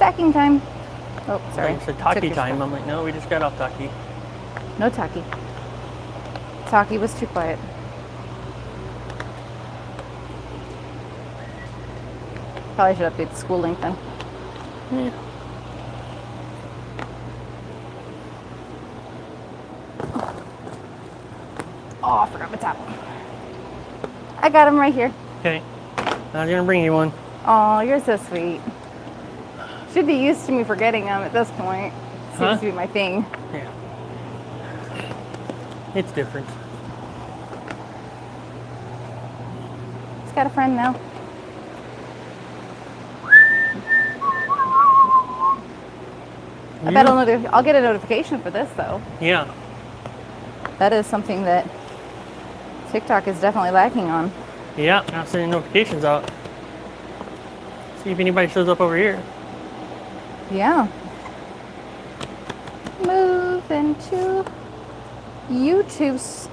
stacking time. Oh, sorry. It's a Taki time. I'm like, no, we just got off Taki. No Taki. Taki was too quiet. Probably should update the school link then. Yeah. Oh, I forgot my towel. I got him right here. Okay. I was gonna bring you one. Oh, you're so sweet. Should be used to me forgetting them at this point. Seems to be my thing. Yeah. It's different. He's got a friend now. I bet I'll get a notification for this though. Yeah. That is something that TikTok is definitely lacking on. Yeah, not sending notifications out. See if anybody shows up over here. Yeah. Move into YouTube's.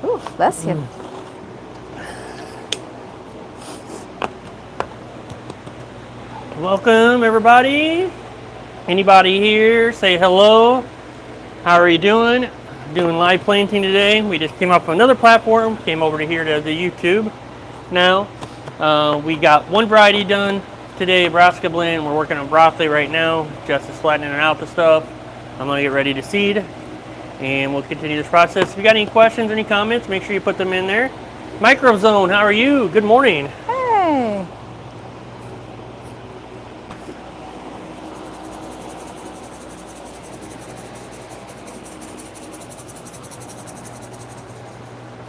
Ooh, bless you. Welcome, everybody. Anybody here, say hello. How are you doing? Doing live planting today. We just came off of another platform, came over to here to the YouTube now. We got one variety done today, Nebraska blend. We're working on broccoli right now. Just is flattening out the stuff. I'm gonna get ready to seed and we'll continue this process. If you got any questions, any comments, make sure you put them in there. Microzone, how are you? Good morning. Hey.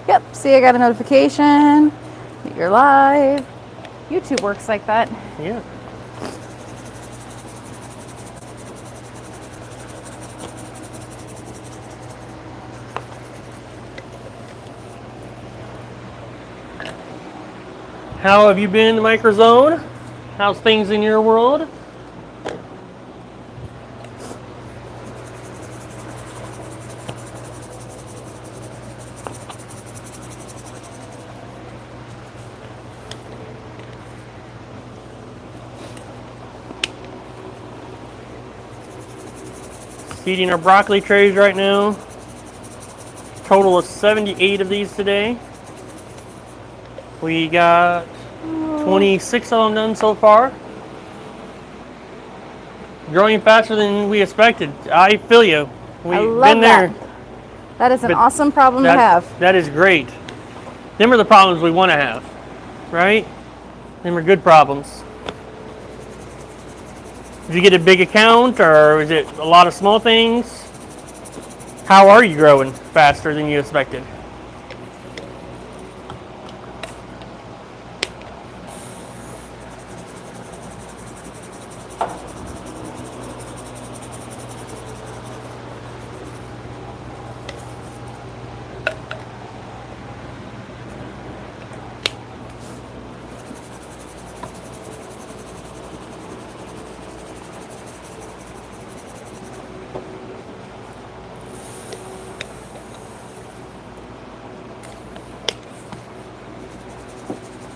Yep, see, I got a notification that you're live. YouTube works like that. Yeah. How have you been, Microzone? How's things in your world? Seeding our broccoli trays right now. Total of 78 of these today. We got 26 of them done so far. Growing faster than we expected. I feel you. We've been there. That is an awesome problem to have. That is great. Them are the problems we want to have, right? Them are good problems. Did you get a big account or is it a lot of small things? How are you growing faster than you expected?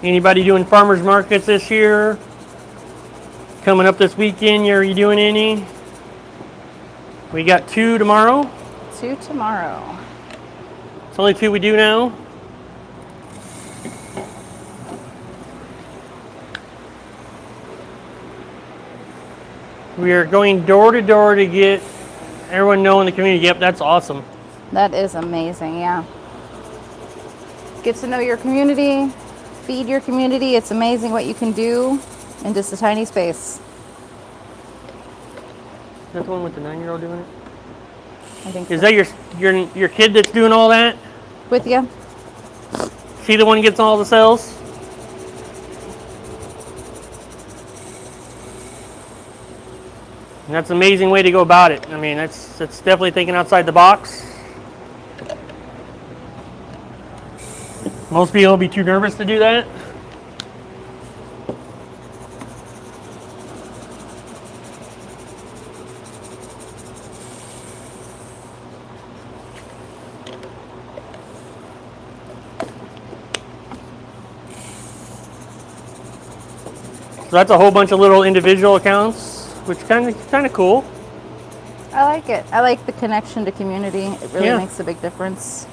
Anybody doing farmers markets this year? Coming up this weekend, are you doing any? We got 2 tomorrow. 2 tomorrow. It's only 2 we do now. We are going door to door to get everyone know in the community. Yep, that's awesome. That is amazing, yeah. Get to know your community, feed your community. It's amazing what you can do in just a tiny space. That's the one with the 9-year-old doing it? I think Is so. that your kid that's doing all that? With you? She the one who gets all the cells? And that's an amazing way to go about it. I mean, that's definitely thinking outside the box. Most people will be too nervous to do that. that's a whole bunch of little individual accounts, which kind of cool. I like it. I like the connection to community. It really Yeah. makes a big difference.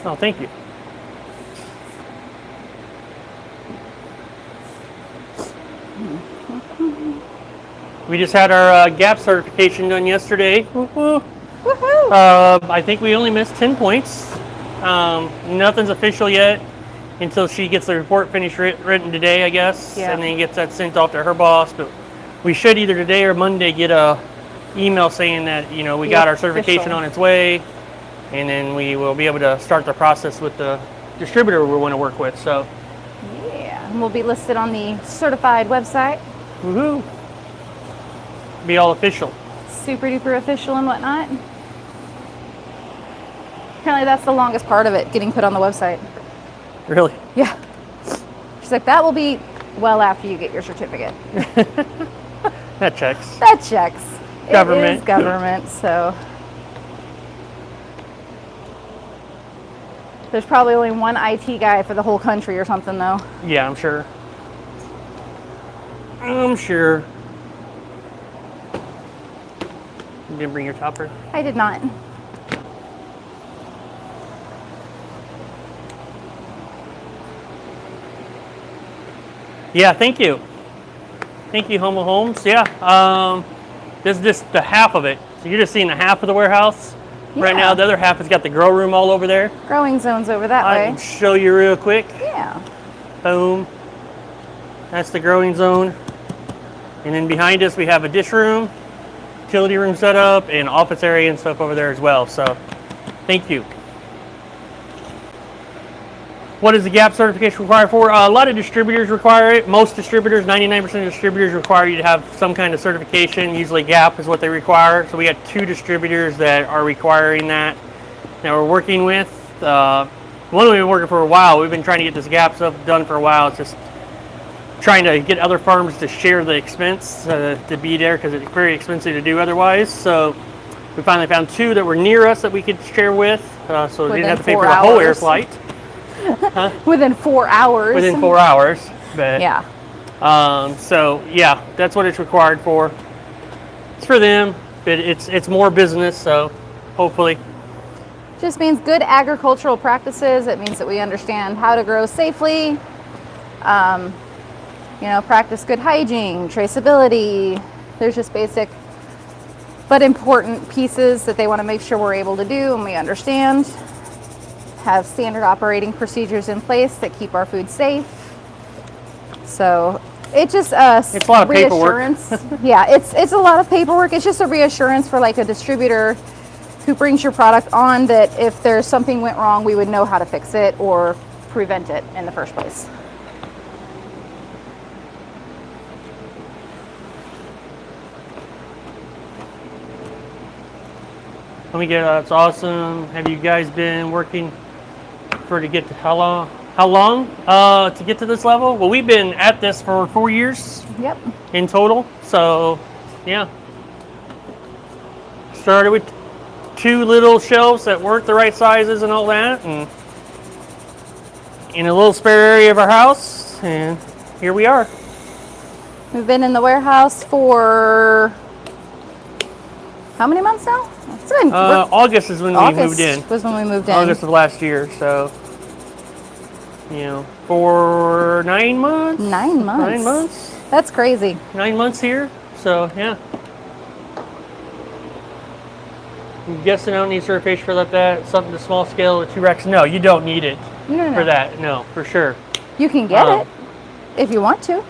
Oh, thank you. We just had our GAP certification done yesterday. Woo-hoo. Woohoo! I think we only missed 10 points. Nothing's official yet until she gets the report finished written today, I guess, Yeah. and then gets that sent off to her boss. But we should either today or Monday get a email saying that, you know, we got our certification Official. on its way, and then we will be able to start the process with the distributor we want to work with. So, Yeah, and we'll be listed on the certified website. woohoo! Be all official. Super duper official and whatnot. Apparently that's the longest part of it, getting put on the website. Really? Yeah. She's like, that will be well after you get your certificate. That checks. That checks. Government. It is government, so. There's probably only one IT guy for the whole country or something, though. Yeah, I'm sure. I'm sure. You didn't bring your topper? I did not. Yeah, thank you. Thank you, Homo Homes. Yeah, this is just the half of it. So you're just seeing the half of the warehouse. Right Yeah. now, the other half has got the grow room all over there. Growing zones over that I way. can show you real quick. Yeah. Boom. That's the growing zone. And then behind us, we have a dish room, utility room set up, and office area and stuff over there as well. So, thank you. What is the GAP certification required for? A lot of distributors require it. Most distributors, 99% of distributors require you to have some kind of certification. Usually GAP is what they require. So we got 2 distributors that are requiring that we're working with. One we've been working for a while. We've been trying to get this GAP stuff done for a while. It's just trying to get other farms to share the expense to be there because it's very expensive to do otherwise. So we finally found 2 that were near us that we could share with. So we didn't have to pay for the whole air flight. Huh? Within 4 hours. Within 4 hours. But, Yeah. so yeah, that's what it's required for. It's for them, but it's more business. So hopefully, Just means good agricultural practices. It means that we understand how to grow safely. Practice good hygiene, traceability. There's just basic but important pieces that they want to make sure we're able to do and we understand. Have standard operating procedures in place that keep our food safe. So it just it's a lot of reassurance. Yeah, it's a lot of paperwork. It's just a reassurance for like a distributor who brings your product on that if there's something went wrong, we would know how to fix it or prevent it in the first place. let me get. That's awesome. Have you guys been working to get to how long to get to this level? Well, we've been at this for 4 years. Yep. In total. So, yeah. Started with 2 little shelves that weren't the right sizes and all that, and in a little spare area of our house, and here we are. We've been in the warehouse for how many months now? It's been August is when we moved in. Was when we moved in. August of last year, so for 9 months. 9 months. 9 months. That's crazy. 9 months here, so yeah. I'm guessing I don't need certification for that. Something to small scale with 2 racks. No, you don't need it for that. No, for sure. You can get it if you want to.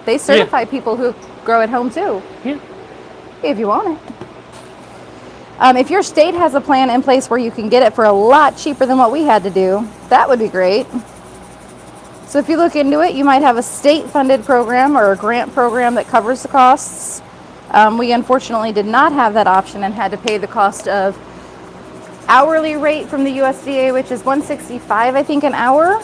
They certify people who grow at home too. Yeah. If you want it. If your state has a plan in place where you can get it for a lot cheaper than what we had to do, that would be great. So if you look into it, you might have a state-funded program or a grant program that covers the costs. We unfortunately did not have that option and had to pay the cost of hourly rate from the USDA, which is $165, I think, an hour.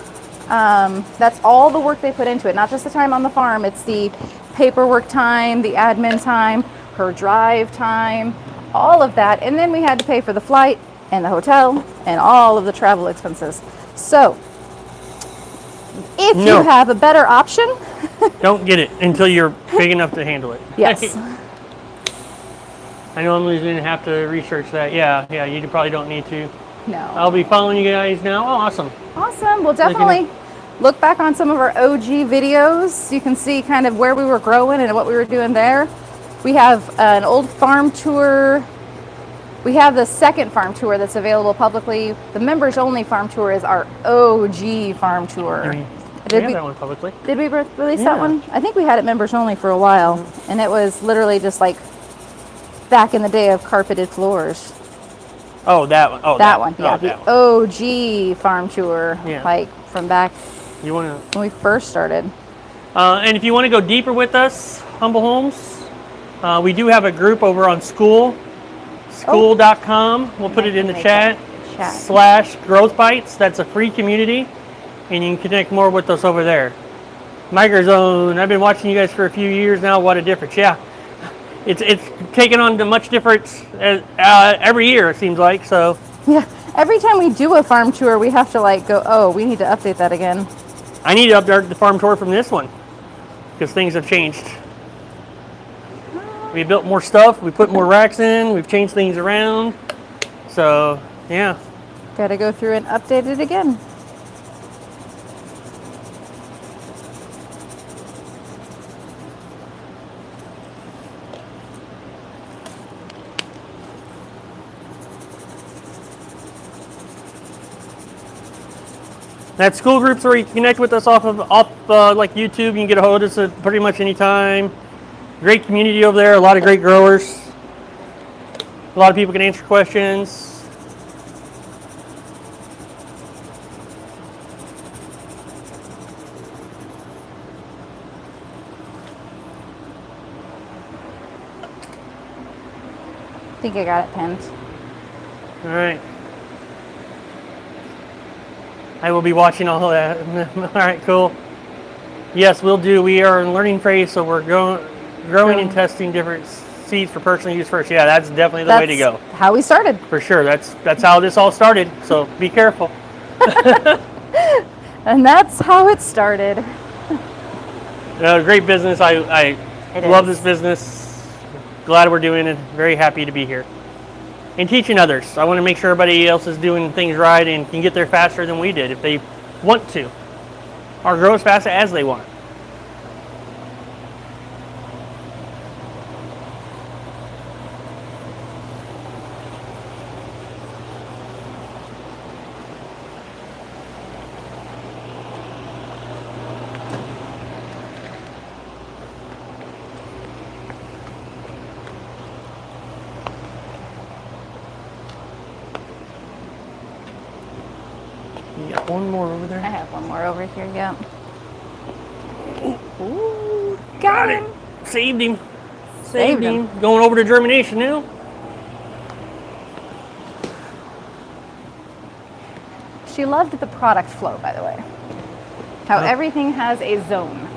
That's all the work they put into it, not just the time on the farm. It's the paperwork time, the admin time, her drive time, all of that. And then we had to pay for the flight and the hotel and all of the travel expenses. So if you have a better option, don't get it until you're big enough to handle it. Yes. I know Emily's going to have to research that. Yeah, you probably don't need to. No. I'll be following you guys now. Oh, awesome. Awesome. We'll definitely look back on some of our OG videos. You can see kind of where we were growing and what we were doing there. We have an old farm tour. We have the second farm tour that's available publicly. The members only farm tour is our OG farm tour. Did we have that one publicly? Did we release that one? I think we had it members only for a while, and it was literally just like back in the day of carpeted floors. Oh, that one. Oh, that one. Yeah, the OG farm tour, like from back when we first started. And if you want to go deeper with us, Humble Homes, we do have a group over on school.com. We'll put it in the chat. /Growth Bites. That's a free community, and you can connect more with us over there. Microzone. I've been watching you guys for a few years now. What a difference! Yeah, it's taken on to much difference every year. It seems like so. Yeah, every time we do a farm tour, we have to like go. Oh, we need to update that again. I need to update the farm tour from this one because things have changed. We built more stuff. We put more racks in. We've changed things around. So yeah. Got to go through and update it again. That school groups where you can connect with us off like YouTube. You can get a hold of us at pretty much any time. Great community over there. A lot of great growers. A lot of people can answer questions. I think I got it pinned. All right. I will be watching all of that. All right, cool. Yes, we'll do. We are in learning phase, so we're growing and testing different seeds for personal use first. Yeah, that's definitely the way to go. How we started. For sure. That's how this all started. So be careful. And that's how it started. Great business. I love this business. Glad we're doing it. Very happy to be here. And teaching others. I want to make sure everybody else is doing things right and can get there faster than we did if they want to. Or grow as fast as they want. You got one more over there? I have one more over here, yeah. Ooh, got him. Saved him. Saved him. Going over to germination now. She loved the product flow, by the way. How everything has a zone.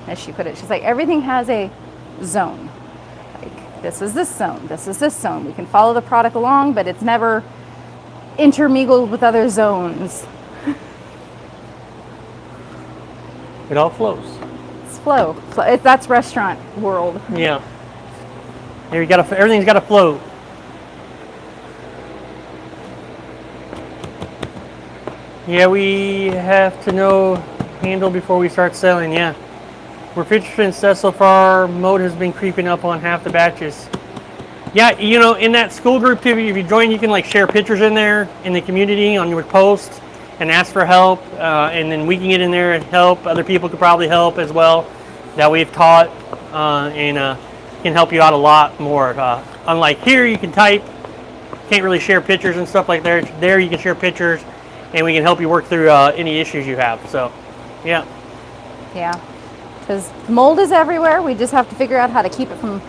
As she put it, she's like, everything has a zone. Like, this is this zone, this is this zone. We can follow the product along, but it's never intermingled with other zones. It all flows. It's flow. That's restaurant world. Yeah. Here you got everything's got to flow. Yeah, we have to handle before we start selling. Yeah. Where 50% says so far, mold has been creeping up on half the batches. Yeah, in that school group too, if you join, you can like share pictures in there in the community on your post and ask for help, and then we can get in there and help. Other people could probably help as well that we've taught, and can help you out a lot more. Unlike here, you can type, can't really share pictures and stuff like that. There you can share pictures, and we can help you work through any issues you have. So, yeah. Yeah, because mold is everywhere. We just have to figure out how to keep it from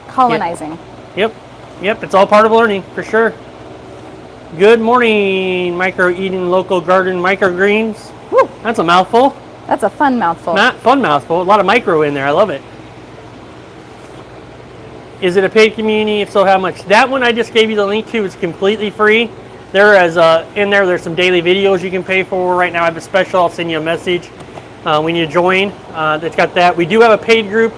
colonizing. Yep, it's all part of learning, for sure. Good morning, micro eating local garden microgreens. Woo, That's a mouthful. that's a fun mouthful. Not fun mouthful. A lot of micro in there. I love it. Is it a paid community? If so, how much? That one I just gave you the link to is completely free. In there, there's some daily videos you can pay for. Right now I have a special. I'll send you a message when you join. That's got that. We do have a paid group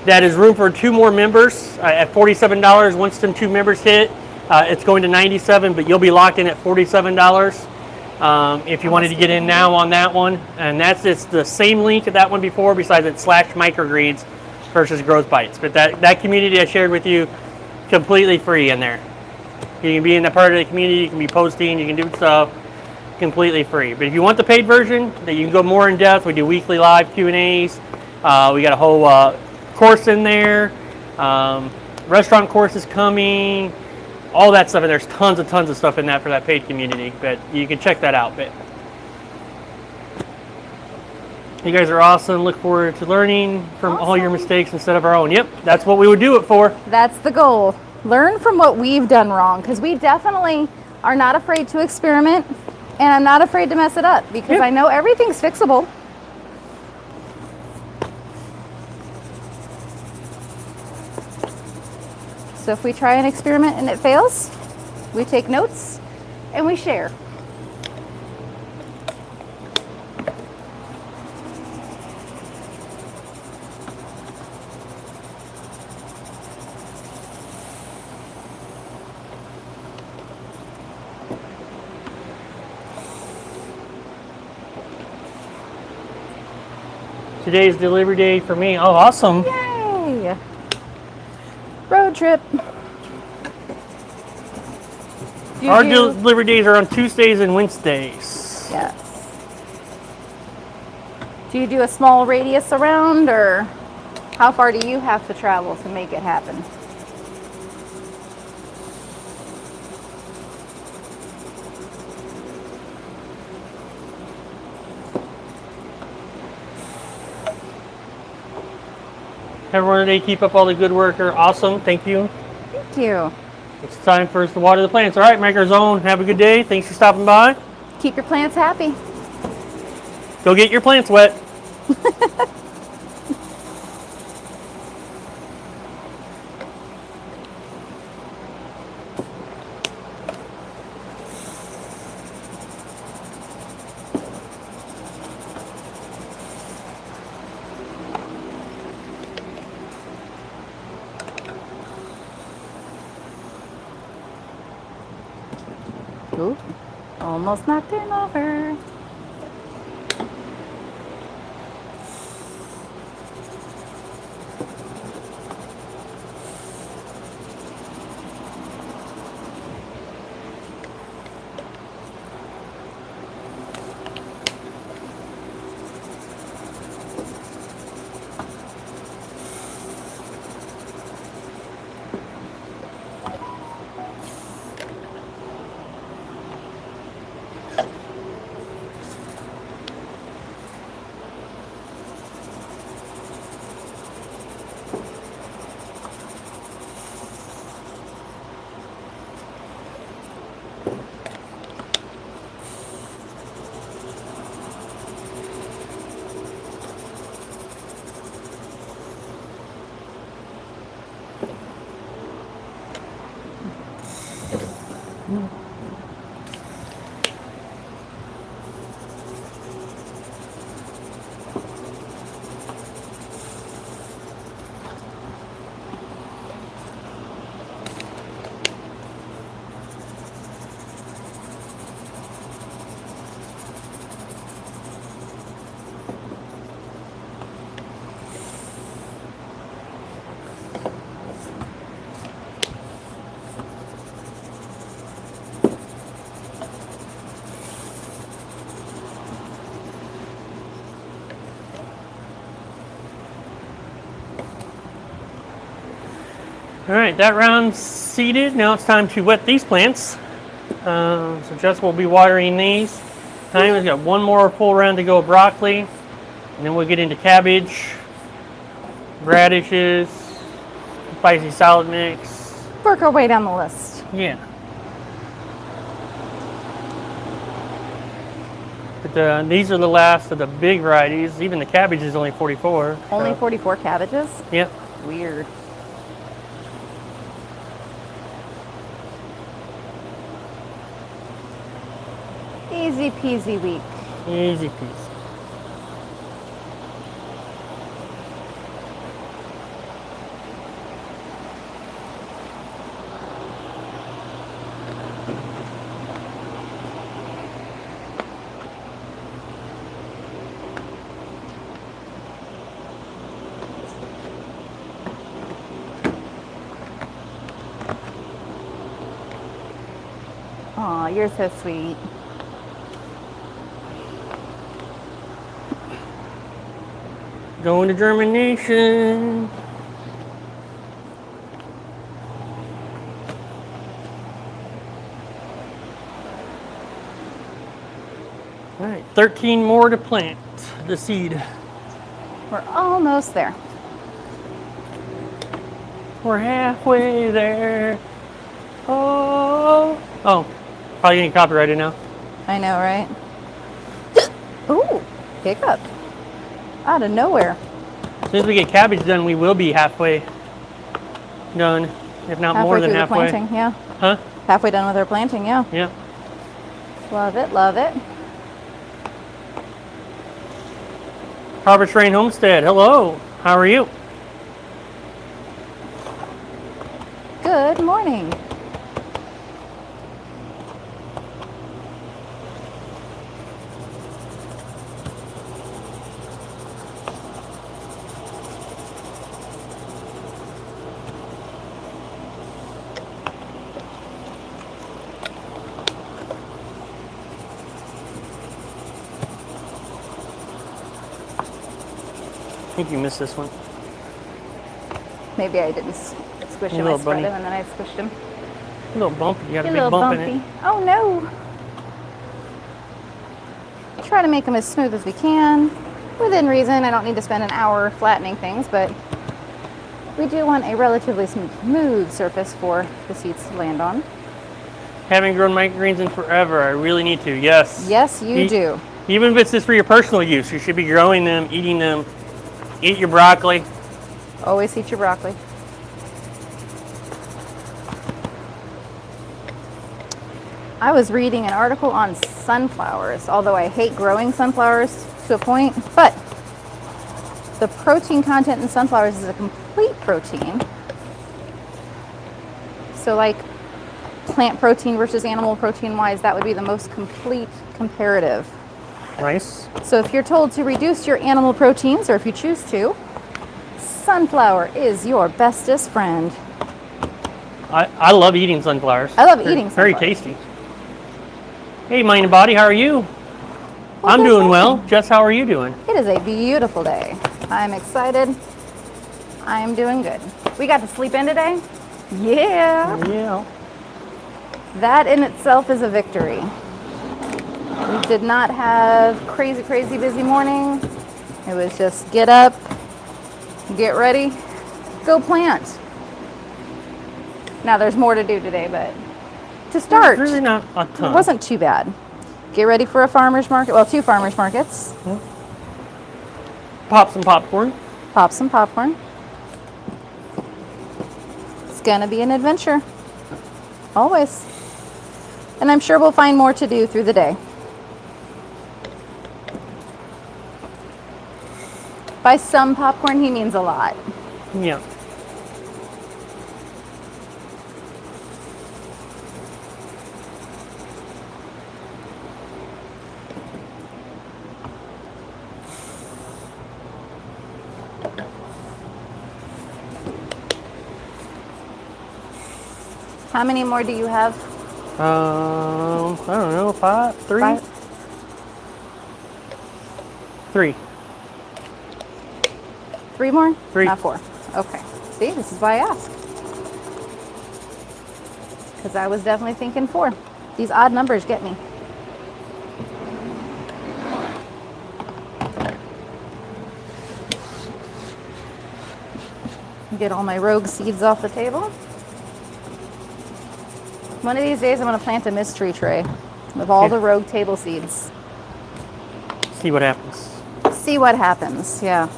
that is room for 2 more members at $47. Once them 2 members hit, it's going to $97, but you'll be locked in at $47 if you wanted to get in now on that one. And it's the same link to that one before, besides it's /microgreens versus growth bites. But that community I shared with you, completely free in there. You can be in that part of the community, you can be posting, you can do stuff completely free. But if you want the paid version, that you can go more in depth, we do weekly live Q&As. We got a whole course in there. Restaurant course is coming. All that stuff, and there's tons of stuff in that for that paid community. But you can check that out. But you guys are awesome. Look forward to learning from all your mistakes instead of our own. Yep, that's what we would do it for. That's the goal. Learn from what we've done wrong, because we definitely are not afraid to experiment, and I'm not afraid to mess it up, because I know everything's fixable. So if we try an experiment and it fails, we take notes and we share. Today's delivery day for me. Oh, awesome. Yay! Road trip. Our delivery days are on Tuesdays and Wednesdays. Yes. Do you do a small radius around, or how far do you have to travel to make it happen? Everyone today, keep up all the good work. Awesome. Thank you. Thank you. It's time for us to water the plants. All right, Microzone, have a good day. Thanks for stopping by. Keep your plants happy. Go get your plants wet. Ooh, almost knocked him over. All right, that round's seeded. Now it's time to wet these plants. So Jess will be watering these. We've got one more full round to go of broccoli, and then we'll get into cabbage, radishes, spicy salad mix. Work our way down the list. Yeah. But these are the last of the big varieties. Even the cabbage is only 44. Only so. 44 cabbages? Yep. Weird. Easy peasy week. Easy peasy. Aw, you're so sweet. Going to germination. All right, 13 more to plant the seed. We're almost there. We're halfway there. Oh, probably getting copyrighted now. I know, right? Ooh, hiccup. Out of nowhere. As soon as we get cabbage done, we will be halfway done, if not more than through halfway. the planting, yeah. Huh? Halfway done with our planting, yeah. Yeah. Love it, love it. Harvest Rain Homestead, hello. How are you? Good morning. I think you missed this one. Maybe I didn't squish You him. I little spread bunny. him and then I squished him. A little bumpy. You got a A big little bump bumpy. in it. Oh no. Try to make them as smooth as we can. Within reason, I don't need to spend an hour flattening things, but we do want a relatively smooth surface for the seeds to land on. Haven't grown microgreens in forever. I really need to. Yes. Yes, you do. Even if it's just for your personal use, you should be growing them, eating them. Eat your broccoli. Always eat your broccoli. I was reading an article on sunflowers, although I hate growing sunflowers to a point, but the protein content in sunflowers is a complete protein. So like plant protein versus animal protein wise, that would be the most complete comparative. Nice. So if you're told to reduce your animal proteins, or if you choose to, sunflower is your bestest friend. I love eating sunflowers. I love They're eating very sunflowers. tasty. Hey, Mind and Body, how are you? Well, I'm good doing morning. well. Jess, how are you doing? It is a beautiful day. I'm excited. I'm doing good. We got to sleep in today? Yeah. Yeah. That in itself is a victory. We did not have crazy busy morning. It was just get up, get ready, go plant. Now there's more to do today, but to start, Really not a ton. it wasn't too bad. Get ready for a farmer's market, well, 2 farmer's markets. Pop some popcorn. Pop some popcorn. It's gonna be an adventure. Always. And I'm sure we'll find more to do through the day. By some popcorn, he means a lot. Yeah. How many more do you have? I don't know, 5, 3? 5? 3. 3 more? 3. Not 4. Okay. See, this is why I asked. Because I was definitely thinking 4. These odd numbers get me. Get all my rogue seeds off the table. One of these days I'm going to plant a mystery tray with all Yeah. the rogue table seeds. See what happens. See what happens. Yeah.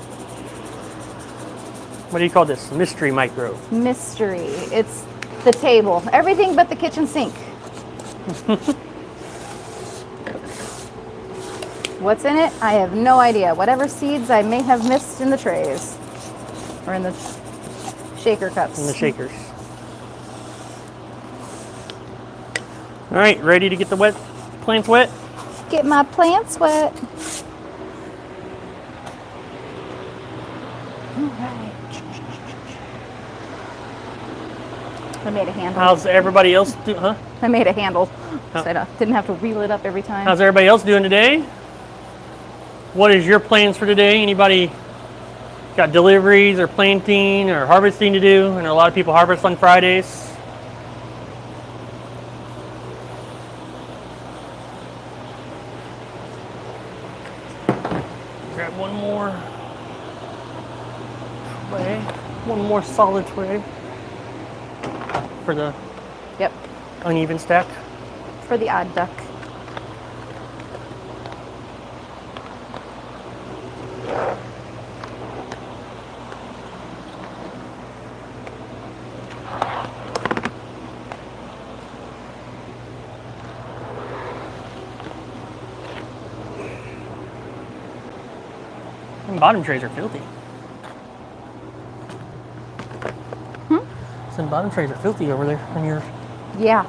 What do you call this? Mystery micro. Mystery. It's the table. Everything but the kitchen sink. What's in it? I have no idea. Whatever seeds I may have missed in the trays or in the shaker cups. In the shakers. All right, ready to get the plants wet? Get my plants wet. All right. I made a handle. How's everybody else doing? Huh? I made a handle so I didn't have to reel it up every time. How's everybody else doing today? What is your plans for today? Anybody got deliveries or planting or harvesting to do? And a lot of people harvest on Fridays. Grab one more tray, one more solid tray for the Yep, uneven stack. for the odd duck. And bottom trays are filthy. Some bottom trays are filthy over there on yours. Yeah.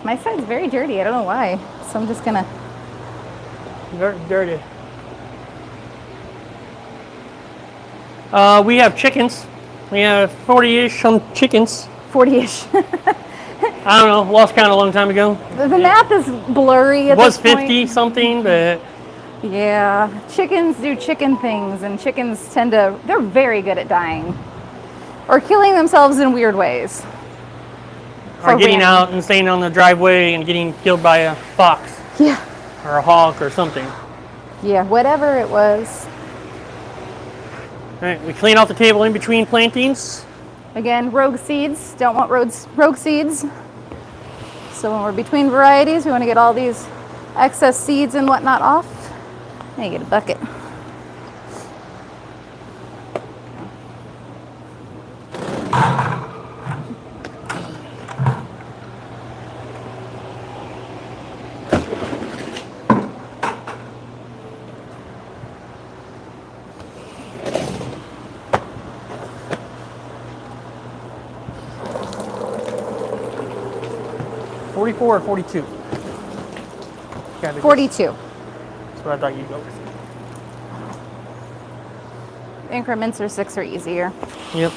My side's very dirty. I don't know why. So I'm just gonna. Very dirty. We have chickens. We have 40-ish some chickens. 40-ish. I don't know, lost count a long time ago. The math is blurry It at was this 50 point. something, but Yeah. Chickens do chicken things, and chickens they're very good at dying. Or killing themselves in weird ways. are For getting random. out and staying on the driveway and getting killed by a fox Yeah. or a hawk or something. Yeah, whatever it was. All right, we clean off the table in between plantings. Again, rogue seeds. Don't want rogue seeds. So when we're between varieties, we want to get all these excess seeds and whatnot off. Now you get a bucket. $44 or $42? Cabbage. 42. That's what I thought you'd go with. Increments or 6 are easier. Yep.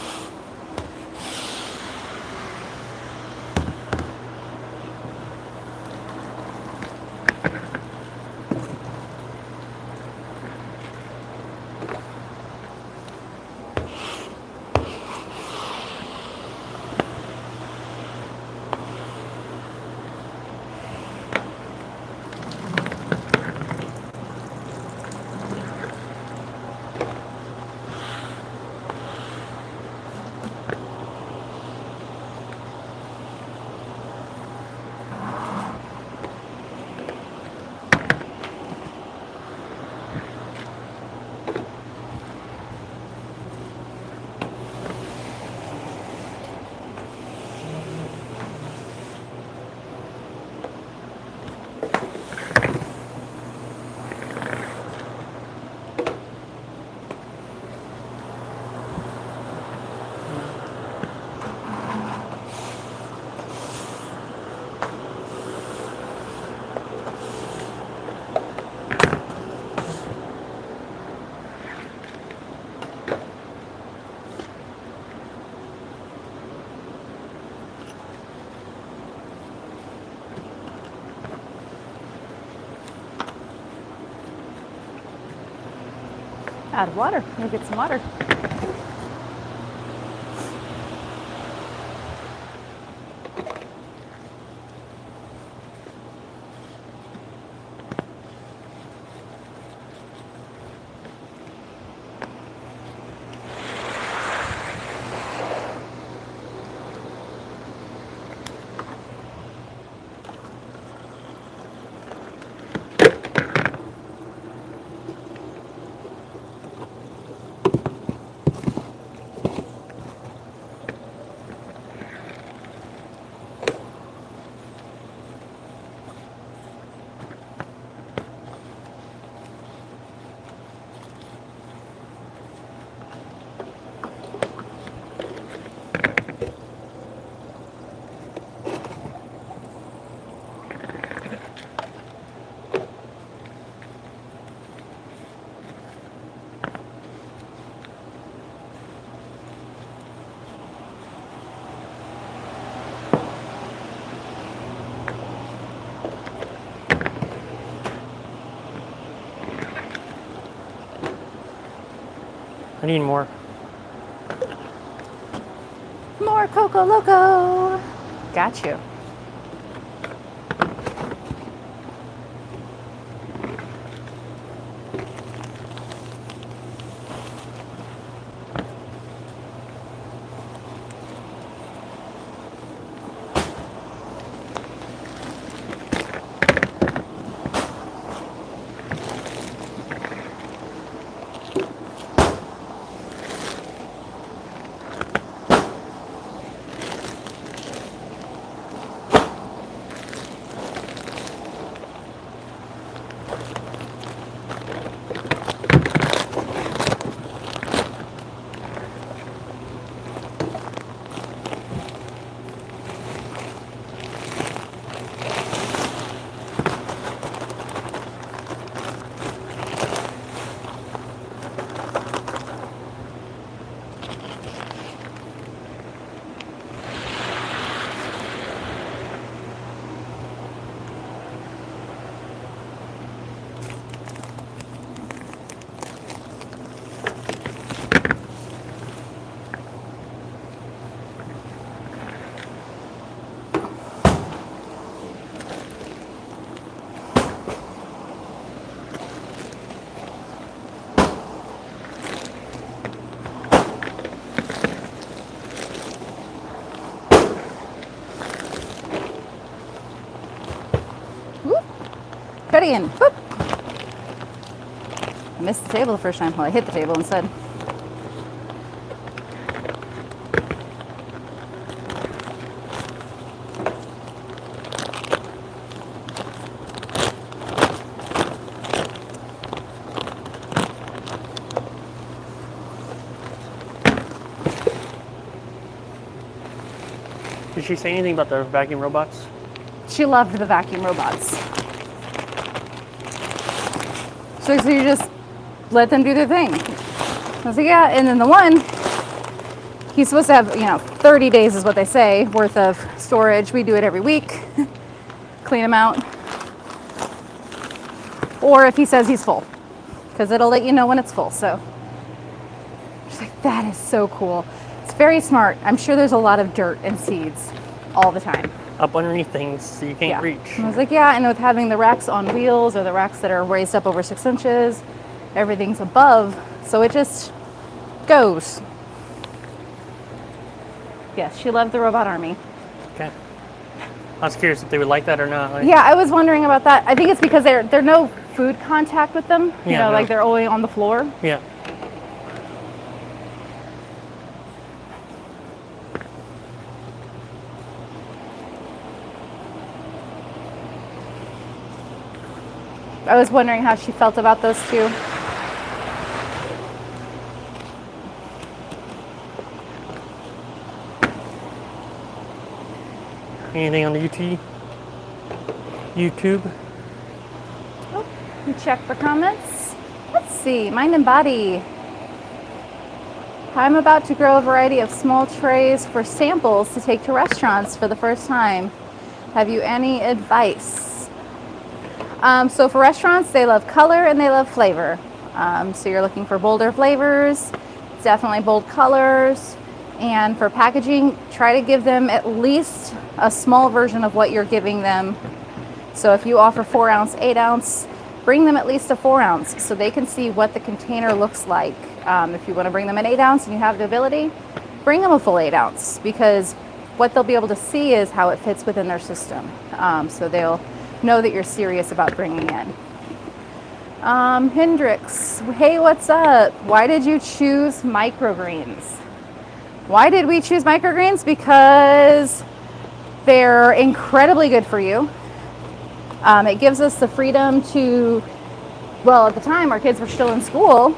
Out of water. We'll get some water. I need more. More Coco Loco. Got you. In. Whoop. I missed the table the first time. Well, I hit the table instead. Did she say anything about the vacuum robots? She loved the vacuum robots. So you just let them do their thing. I was like, yeah. And then the one, he's supposed to have, 30 days is what they say, worth of storage. We do it every week. Clean them out. Or if he says he's full, because it'll let you know when it's full. So she's like, that is so cool. It's very smart. I'm sure there's a lot of dirt and seeds all the time. Up underneath things so you can't reach. I was like, yeah, and with having the racks on wheels or the racks that are raised up over 6 inches, everything's above, so it just goes. Yes, she loved the robot army. Okay. I was curious if they would like that or not. Yeah, I was wondering about that. I think it's because they're no food contact with them. No. Like they're only on the floor. Yeah. I was wondering how she felt about those two. Anything on the YouTube? Oh, you check for comments. Let's see, Mind and Body. I'm about to grow a variety of small trays for samples to take to restaurants for the first time. Have you any advice? So for restaurants, they love color and they love flavor. So you're looking for bolder flavors, definitely bold colors. And for packaging, try to give them at least a small version of what you're giving them. So if you offer 4 ounce, 8 ounce, bring them at least a 4 ounce so they can see what the container looks like. If you want to bring them an 8 ounce and you have the ability, bring them a full 8 ounce, because what they'll be able to see is how it fits within their system. So they'll know that you're serious about bringing in. Hendrix, hey, what's up? Why did you choose microgreens? Why did we choose microgreens? Because they're incredibly good for you. It gives us the freedom to, well, at the time our kids were still in school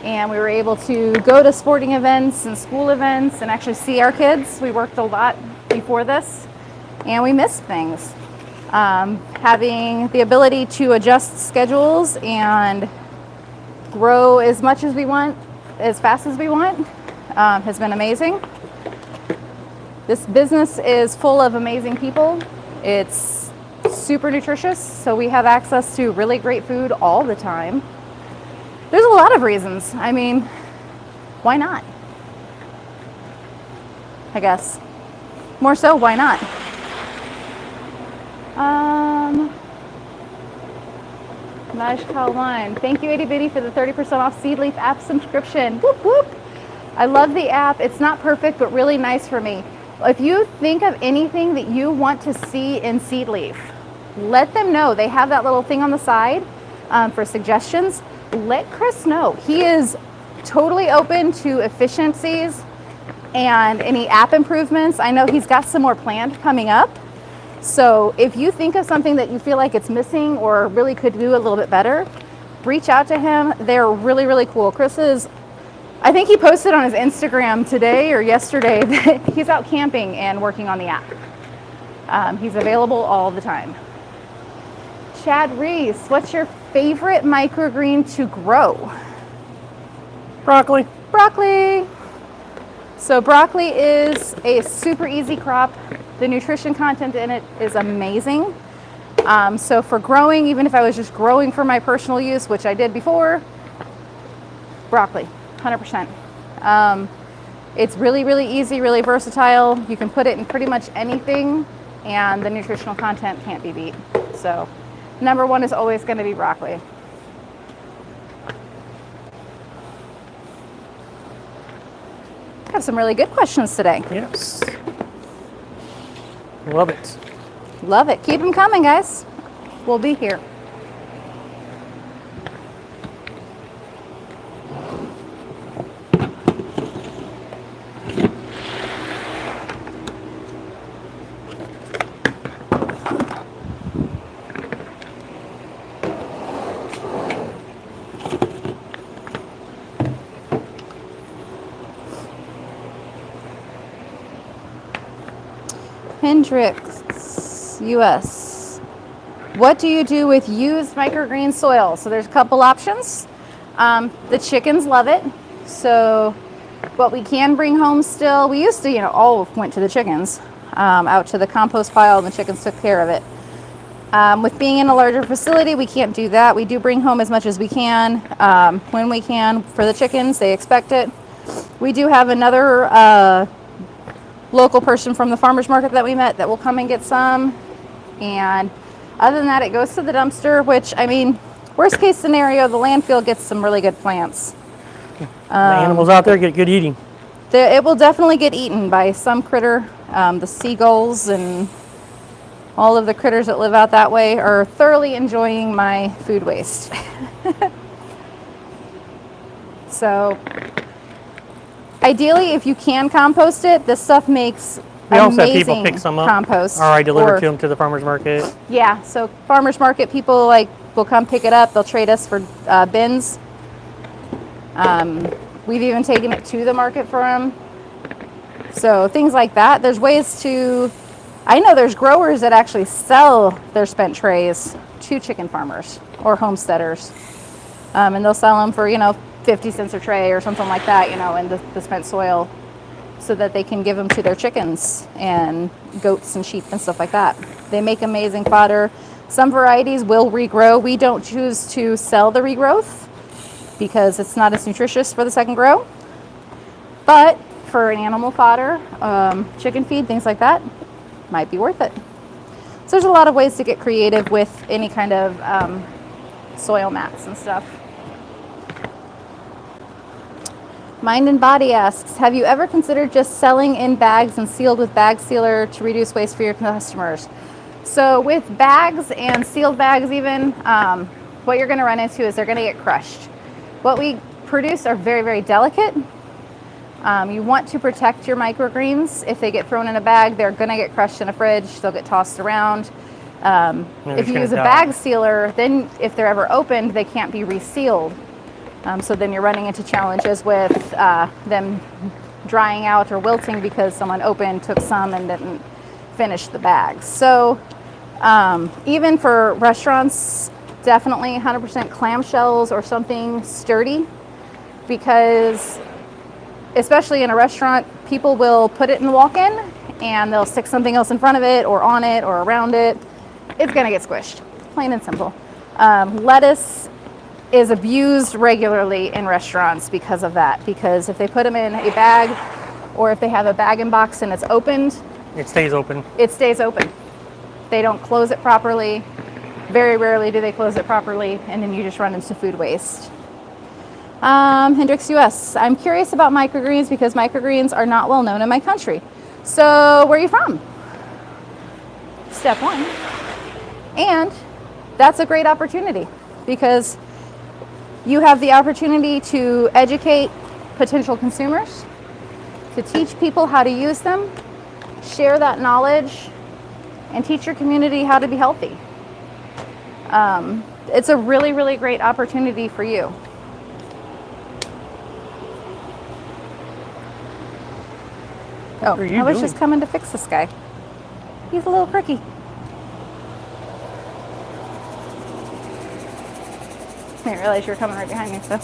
and we were able to go to sporting events and school events and actually see our kids. We worked a lot before this and we missed things. Having the ability to adjust schedules and grow as much as we want, as fast as we want, has been amazing. This business is full of amazing people. It's super nutritious, so we have access to really great food all the time. There's a lot of reasons. I mean, why not? I guess. More so, why not? Majkal Line. Thank you, Itty Bitty, for the 30% off Seed Leaf app subscription. Whoop, whoop. I love the app. It's not perfect, but really nice for me. If you think of anything that you want to see in Seed Leaf, let them know. They have that little thing on the side for suggestions. Let Chris know. He is totally open to efficiencies and any app improvements. I know he's got some more planned coming up. So if you think of something that you feel like it's missing or really could do a little bit better, reach out to him. They're really, really cool. Chris is, I think he posted on his Instagram today or yesterday that he's out camping and working on the app. He's available all the time. Chad Reese, what's your favorite microgreen to grow? Broccoli. Broccoli. So broccoli is a super easy crop. The nutrition content in it is amazing. So for growing, even if I was just growing for my personal use, which I did before, broccoli, 100%. It's really, really easy, really versatile. You can put it in pretty much anything, and the nutritional content can't be beat. So number one is always going to be broccoli. Have some really good questions today. Yes. Love it. Love it. Keep them coming, guys. We'll be here. Hendricks, US. What do you do with used microgreen soil? So there's a couple options. The chickens love it. So what we can bring home still, we used to, all went to the chickens, out to the compost pile, and the chickens took care of it. With being in a larger facility, we can't do that. We do bring home as much as we can, when we can for the chickens. They expect it. We do have another local person from the farmer's market that we met that will come and get some. And other than that, it goes to the dumpster, which, I mean, worst case scenario, the landfill gets some really good plants. The animals out there get good eating. It will definitely get eaten by some critter. The seagulls and all of the critters that live out that way are thoroughly enjoying my food waste. So ideally, if you can compost it, this stuff makes We also have amazing people pick some up, compost. or I deliver Or- to them to the farmer's market. Yeah, so farmers market people will come pick it up. They'll trade us for bins. We've even taken it to the market for them. So things like that. There's ways to. I know there's growers that actually sell their spent trays to chicken farmers or homesteaders, and they'll sell them for 50 cents a tray or something like that. In the spent soil, so that they can give them to their chickens and goats and sheep and stuff like that. They make amazing fodder. Some varieties will regrow. We don't choose to sell the regrowth because it's not as nutritious for the second grow. But for an animal fodder, chicken feed, things like that, might be worth it. So there's a lot of ways to get creative with any kind of soil mats and stuff. Mind and Body asks, have you ever considered just selling in bags and sealed with bag sealer to reduce waste for your customers? So with bags and sealed bags even, what you're going to run into is they're going to get crushed. What we produce are very, very delicate. You want to protect your microgreens. If they get thrown in a bag, they're going to get crushed in a fridge. They'll get tossed around. If you use a bag sealer, then if they're ever opened, they can't be resealed. So then you're running into challenges with them drying out or wilting because someone opened, took some, and didn't finish the bag. So Even for restaurants, definitely 100% clamshells or something sturdy, because especially in a restaurant, people will put it in the walk-in and they'll stick something else in front of it or on it or around it. It's gonna get squished, plain and simple. Lettuce is abused regularly in restaurants because of that, because if they put them in a bag or if they have a bag and box and it's opened, It stays open. it stays open. They don't close it properly. Very rarely do they close it properly, and then you just run into food waste. Hendrix US, I'm curious about microgreens because microgreens are not well known in my country. So where are you from? Step one. And that's a great opportunity because you have the opportunity to educate potential consumers, to teach people how to use them, share that knowledge, and teach your community how to be healthy. It's a really, really great opportunity for you. Oh, What are you I was doing? just coming to fix this guy. He's a little quirky. Didn't realize you were coming right behind me, so.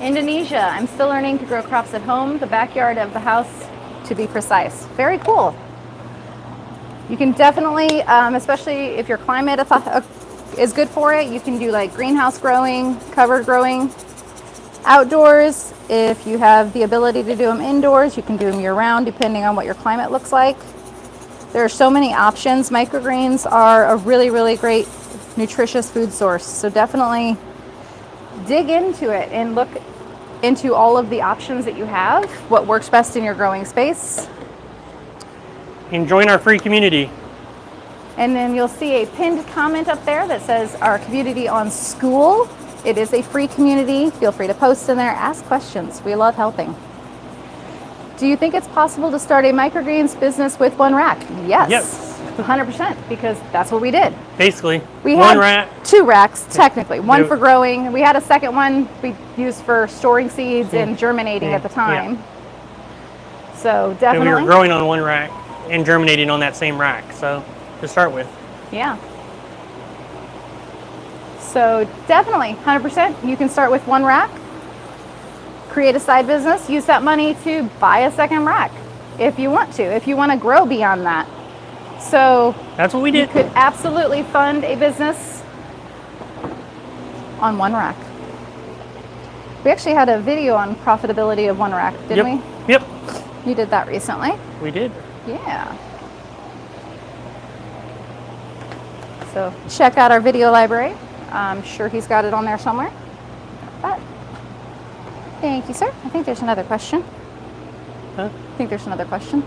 Indonesia, I'm still learning to grow crops at home, the backyard of the house to be precise. Very cool. You can definitely, especially if your climate is good for it, you can do like greenhouse growing, covered growing, outdoors. If you have the ability to do them indoors, you can do them year round depending on what your climate looks like. There are so many options. Microgreens are a really, really great nutritious food source. So definitely dig into it and look into all of the options that you have, what works best in your growing space. And join our free community. And then you'll see a pinned comment up there that says our community on school. It is a free community. Feel free to post in there, ask questions. We love helping. Do you think it's possible to start a microgreens business with one rack? Yes. Yes. 100%, because that's what we did. Basically, We one had rack. 2 racks, technically. One Yeah. for growing. We had a second one we used for storing seeds and germinating Yeah. at the time. So And definitely. we were growing on one rack and germinating on that same rack. So to start with. Yeah. So definitely, 100%. You can start with one rack, create a side business, use that money to buy a second rack if you want to, if you want to grow beyond that. So That's what we you did. could absolutely fund a business on one rack. We actually had a video on profitability of one rack, didn't Yep. we? Yep. You did that recently. We did. Yeah. So check out our video library. I'm sure he's got it on there somewhere. But thank you, sir. I think there's another question. Huh? I think there's another question.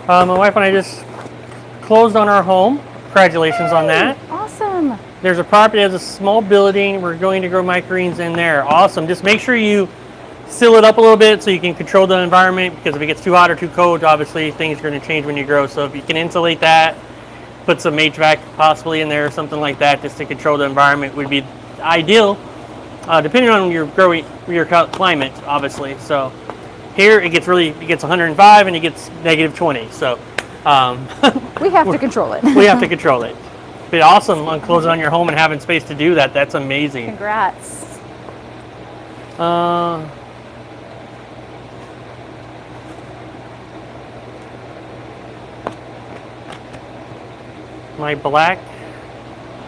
My wife and I just closed on our home. Congratulations on that. Awesome. There's a property that has a small building. We're going to grow microgreens in there. Awesome. Just make sure you seal it up a little bit so you can control the environment, because if it gets too hot or too cold, obviously things are going to change when you grow. So if you can insulate that, put some HVAC possibly in there or something like that just to control the environment would be ideal, depending on your climate, obviously. So here it gets 105 and it gets negative 20. So We have to control it. we have to control it. But awesome on closing on your home and having space to do that. That's amazing. Congrats. My black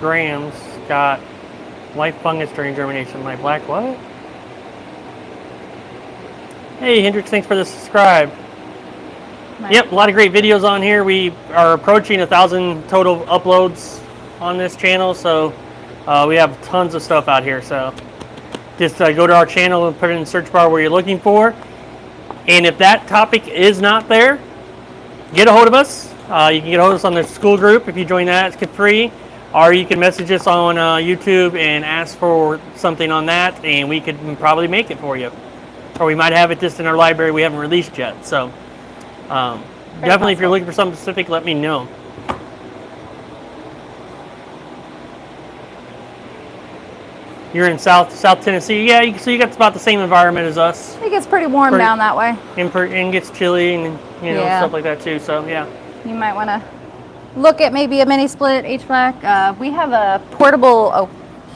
grams got life fungus during germination. My black what? Hey Hendrix, thanks for the subscribe. Nice. Yep, a lot of great videos on here. We are approaching 1,000 total uploads on this channel, so we have tons of stuff out here. So just go to our channel and put it in the search bar where you're looking for. And if that topic is not there, get a hold of us. You can get a hold of us on the school group if you join that. It's free. Or you can message us on YouTube and ask for something on that, and we could probably make it for you. Or we might have it just in our library we haven't released yet. So definitely, if you're looking for something specific, let me know. You're in South Tennessee. Yeah, so you got about the same environment as us. It gets pretty warm down that way. And gets chilly and stuff like that too. So yeah. You might want to look at maybe a mini split HVAC. We have a portable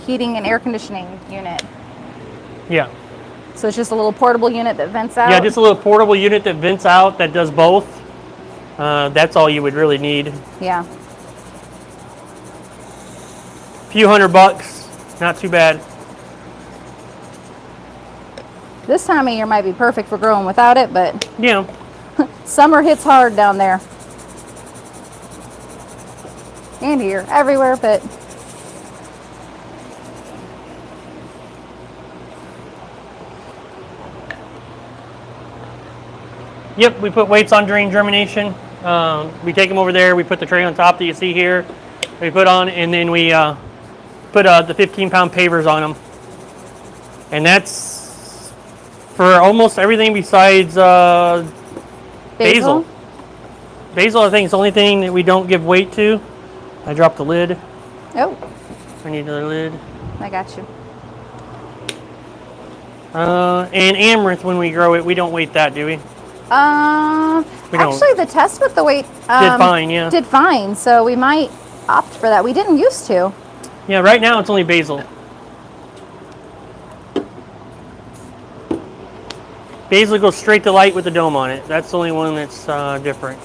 heating and air conditioning unit. Yeah. So it's just a little portable unit that vents out. Yeah, just a little portable unit that vents out that does both. That's all you would really need. Yeah. A few $100, not too bad. This time of year might be perfect for growing without it, but Yeah. summer hits hard down there. And here, everywhere, but Yep, we put weights on during germination. We take them over there. We put the tray on top that you see here. We put on, and then we put the 15-pound pavers on them. And that's for almost everything besides basil. Basil, I think, is the only thing that we don't give weight to. I dropped the lid. Oh, I need another lid. I got you. And amaranth, when we grow it, we don't weight that, do we? Actually, the test with the weight Did fine, yeah. did fine, so we might opt for that. We didn't used to. Yeah, right now it's only basil. Basil goes straight to light with the dome on it. That's the only one that's different.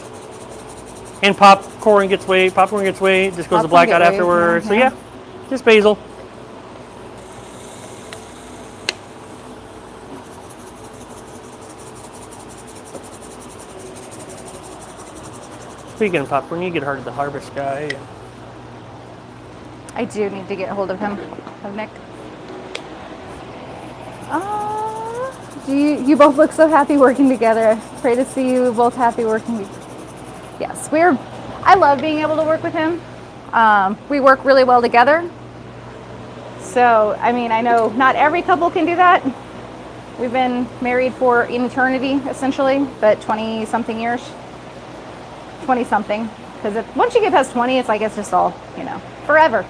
And popcorn gets weight. Popcorn gets weight. Just goes to blackout afterwards. So yeah, just basil. Speaking of popcorn, you get the harvest guy. I do need to get a hold of him, of Nick. You both look so happy working together. Pray to see you both happy working together. Yes, I love being able to work with him. We work really well together. So, I mean, I know not every couple can do that. We've been married for an eternity, essentially, but 20-something years. 20-something. Because once you get past 20, it's like it's just all, forever.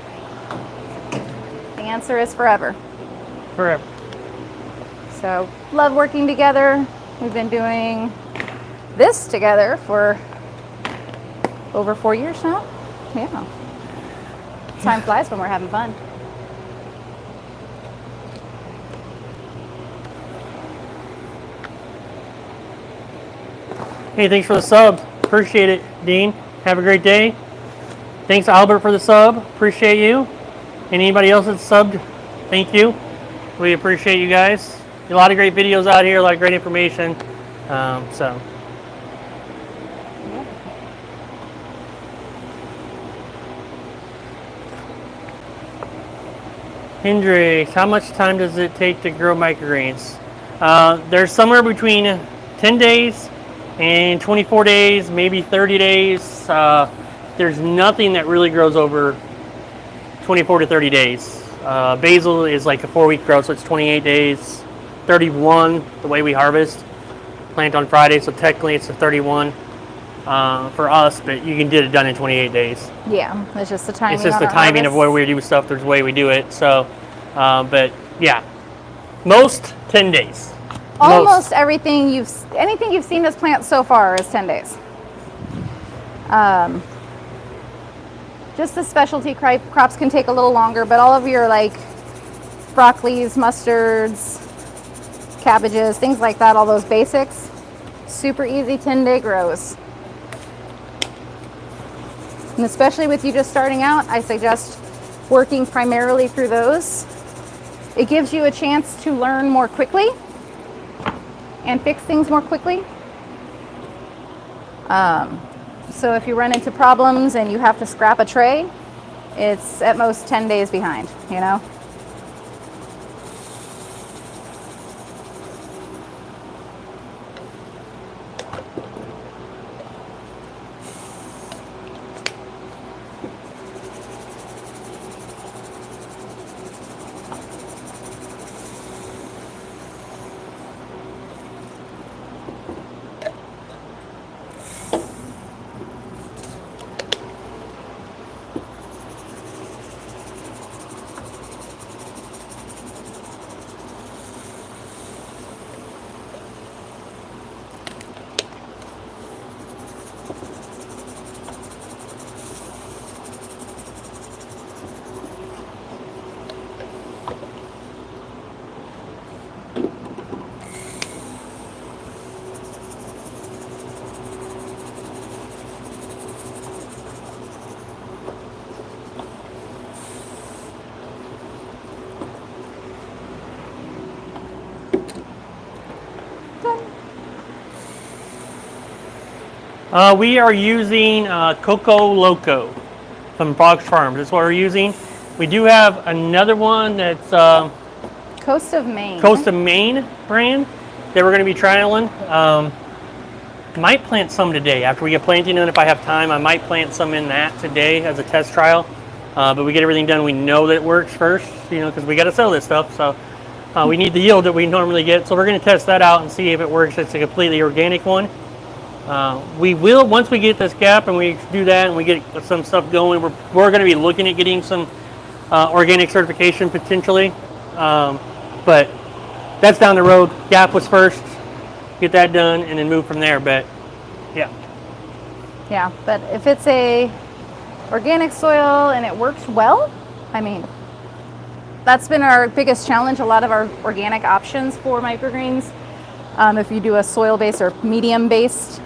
The answer is forever. Forever. So, love working together. We've been doing this together for over 4 years now. Yeah. Time flies when we're having fun. Hey, thanks for the sub. Appreciate it, Dean. Have a great day. Thanks, Albert, for the sub. Appreciate you. And anybody else that's subbed, thank you. We appreciate you guys. A lot of great videos out here, a lot of great information. So. Hendrix, how much time does it take to grow microgreens? They're somewhere between 10 days and 24 days, maybe 30 days. There's nothing that really grows over 24 to 30 days. Basil is like a 4-week growth, so it's 28 days. 31, the way we harvest. Plant on Friday, so technically it's a 31 for us, but you can get it done in 28 days. Yeah, it's just the timing. It's just the timing of where we do stuff. There's a way we do it. So, but yeah, most 10 days. Almost anything you've seen us plant so far is 10 days. Just the specialty crops can take a little longer, but all of your like broccolis, mustards, cabbages, things like that, all those basics, super easy 10-day grows. And especially with you just starting out, I suggest working primarily through those. It gives you a chance to learn more quickly and fix things more quickly. So if you run into problems and you have to scrap a tray, It's at most 10 days behind, you know? We are using Coco Loco from Boggs Farms. That's what we're using. We do have another one that's Coast of Maine. Coast of Maine brand that we're going to be trialing. Might plant some today after we get planting in. If I have time, I might plant some in that today as a test trial. But we get everything done. We know that it works first, you know, because we got to sell this stuff. So we need the yield that we normally get. So we're going to test that out and see if it works. It's a completely organic one. We will, once we get this gap and we do that and we get some stuff going, we're going to be looking at getting some organic certification potentially. But that's down the road. Gap was first. Get that done and then move from there. But yeah. Yeah, but if it's a organic soil and it works well, I mean, that's been our biggest challenge. A lot of our organic options for microgreens, if you do a soil-based or medium-based,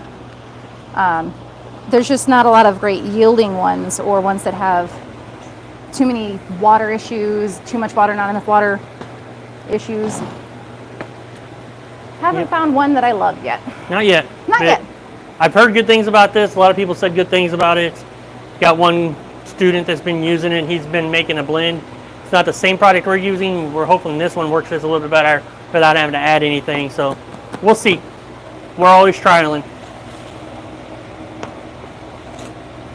there's just not a lot of great yielding ones, or ones that have too many water issues, too much water, not enough water issues. Haven't found one that I love yet. Not yet. Not yet. I've heard good things about this. A lot of people said good things about it. Got one student that's been using it. He's been making a blend. It's not the same product we're using. We're hoping this one works just a little bit better without having to add anything. So we'll see. We're always trialing.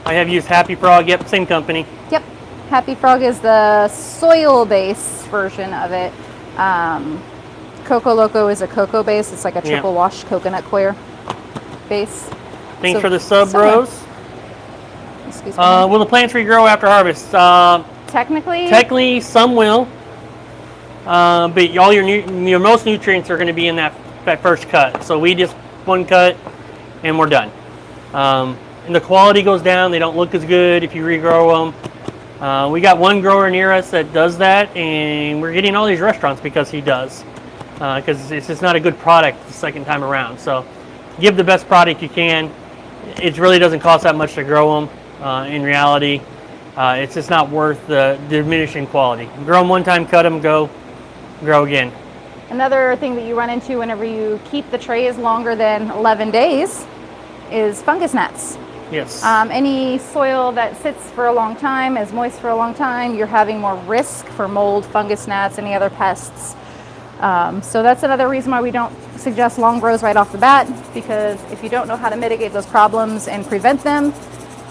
I have used Happy Frog. Yep, same company. Yep. Happy Frog is the soil-based version of it. Coco Loco is a cocoa base. It's like a triple wash coconut coir base. Thanks for the sub, bros. Excuse me. Will the plants regrow after harvest? Technically, some will. But all your most nutrients are going to be in that first cut. So we just one cut and we're done. And the quality goes down. They don't look as good if you regrow them. We got one grower near us that does that, and we're getting all these restaurants because he does. Because it's just not a good product the second time around. So give the best product you can. It really doesn't cost that much to grow them. In reality, it's just not worth the diminishing quality. Grow them one time, cut them, go, grow again. Another thing that you run into whenever you keep the trays longer than 11 days is fungus gnats. Yes. Any soil that sits for a long time, is moist for a long time, you're having more risk for mold, fungus gnats, any other pests. So that's another reason why we don't suggest long grows right off the bat, because if you don't know how to mitigate those problems and prevent them,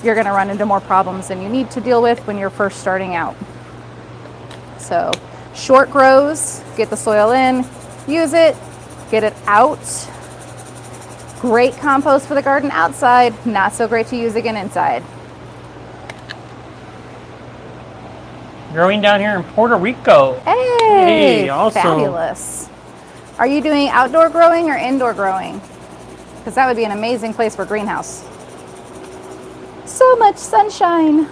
you're going to run into more problems than you need to deal with when you're first starting out. So short grows, get the soil in, use it, get it out. Great compost for the garden outside, not so great to use again inside. Growing down here in Puerto Rico. Hey, awesome. Fabulous. Are you doing outdoor growing or indoor growing? Because that would be an amazing place for greenhouse. So much sunshine.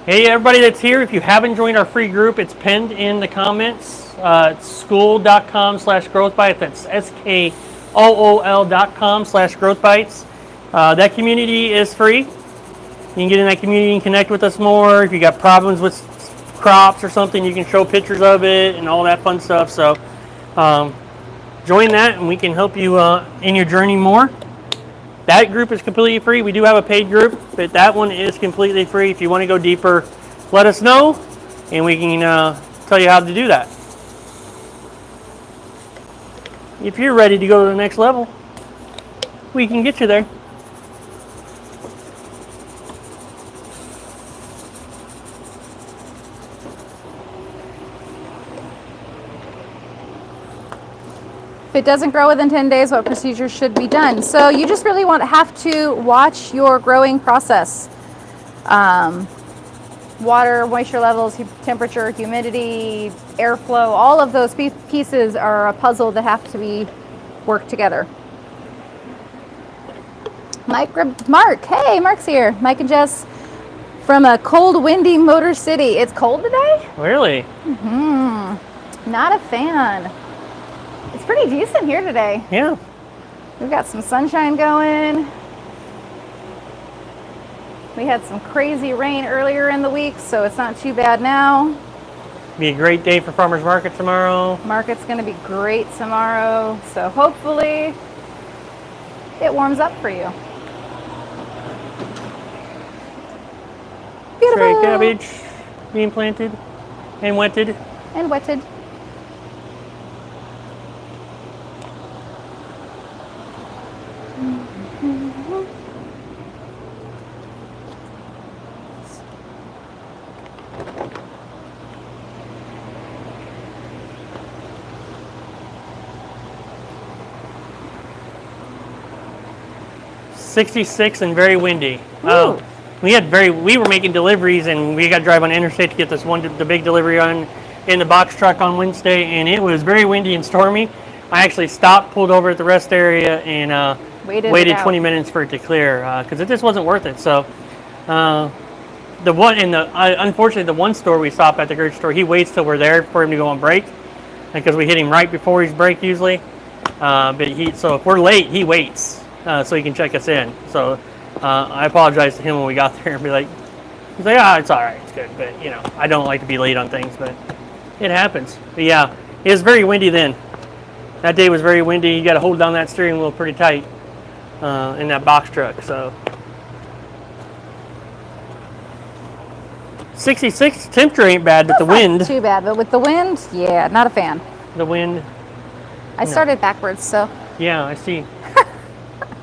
Hey, everybody that's here, if you haven't joined our free group, it's pinned in the comments. It's school.com/growthbites. That's SKOOL.com/growthbites. That community is free. You can get in that community and connect with us more. If you got problems with crops or something, you can show pictures of it and all that fun stuff. So join that and we can help you in your journey more. That group is completely free. We do have a paid group, but that one is completely free. If you want to go deeper, let us know, and we can tell you how to do that. If you're ready to go to the next level, we can get you there. If it doesn't grow within 10 days, what procedures should be done? So you just really have to watch your growing process. Water, moisture levels, temperature, humidity, airflow, all of those pieces are a puzzle that have to be worked together. Mark, hey, Mark's here. Mike and Jess from a cold, windy Motor City. It's cold today? Really? Not a fan. It's pretty decent here today. Yeah. We've got some sunshine going. We had some crazy rain earlier in the week, so it's not too bad now. Be a great day for farmers market tomorrow. Market's going to be great tomorrow, so hopefully it warms up for you. Beautiful. Cherry cabbage being planted and wetted. And wetted. .66 and very windy. Ooh. We were making deliveries, and we got to drive on the interstate to get the big delivery in the box truck on Wednesday, and it was very windy and stormy. I actually stopped, pulled over at the rest area, and waited 20 minutes for it to clear because it just wasn't worth it. So unfortunately, the one store we stop at, the grocery store, he waits till we're there for him to go on break because we hit him right before his break usually. So if we're late, he waits so he can check us in. So I apologized to him when we got there and be like, he's like, it's all right, it's good. But I don't like to be late on things, but it happens. But yeah, it was very windy then. That day was very windy. You got to hold down that steering wheel pretty tight in that box truck. So 66 temperature ain't bad, but the wind. Not too bad, but with the wind, yeah, not a fan. The wind. I started backwards, so. Yeah, I see.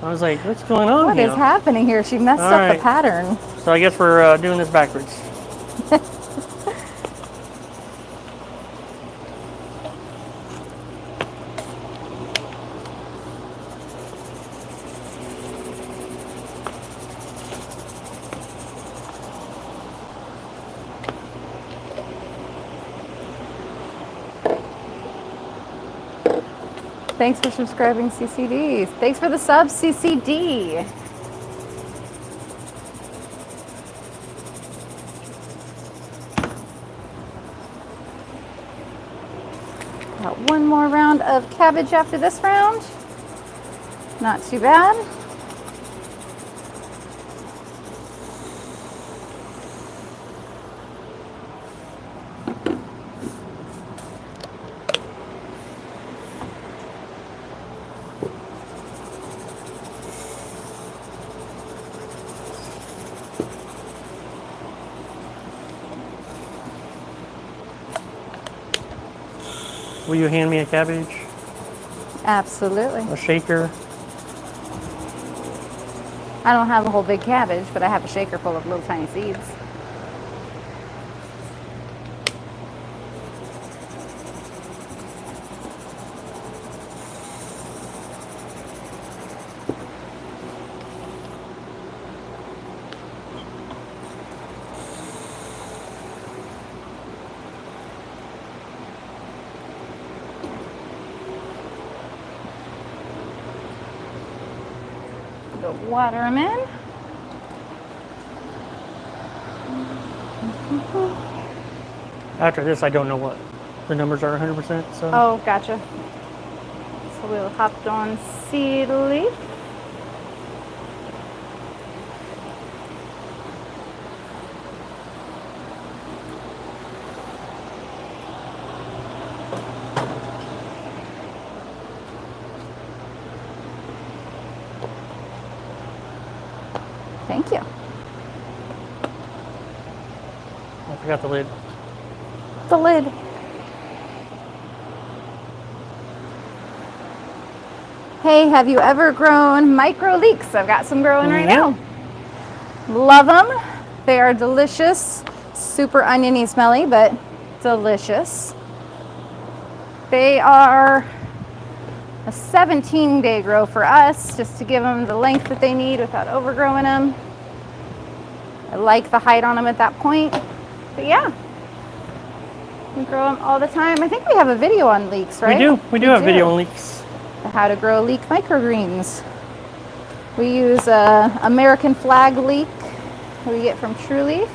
I was like, what's going on What here? is happening here? She messed up the pattern. So I guess we're doing this backwards. Thanks for subscribing, CCD. Thanks for the sub, CCD. Got one more round of cabbage after this round. Not too bad. Will you hand me a cabbage? Absolutely. A shaker? I don't have a whole big cabbage, but I have a shaker full of little tiny seeds. Water them in. After this, I don't know what the numbers are 100%. So. Oh, gotcha. So we'll hop on seed leaf. Thank you. I forgot the lid. The lid. Hey, have you ever grown micro leeks? I've got some growing right now. Love them. They are delicious. Super oniony smelly, but delicious. They are a 17-day grow for us, just to give them the length that they need without overgrowing them. I like the height on them at that point. But yeah, we grow them all the time. I think we have a video on leeks, right? We do have a video on leeks. How to grow leek microgreens. We use a American flag leek we get from True Leaf.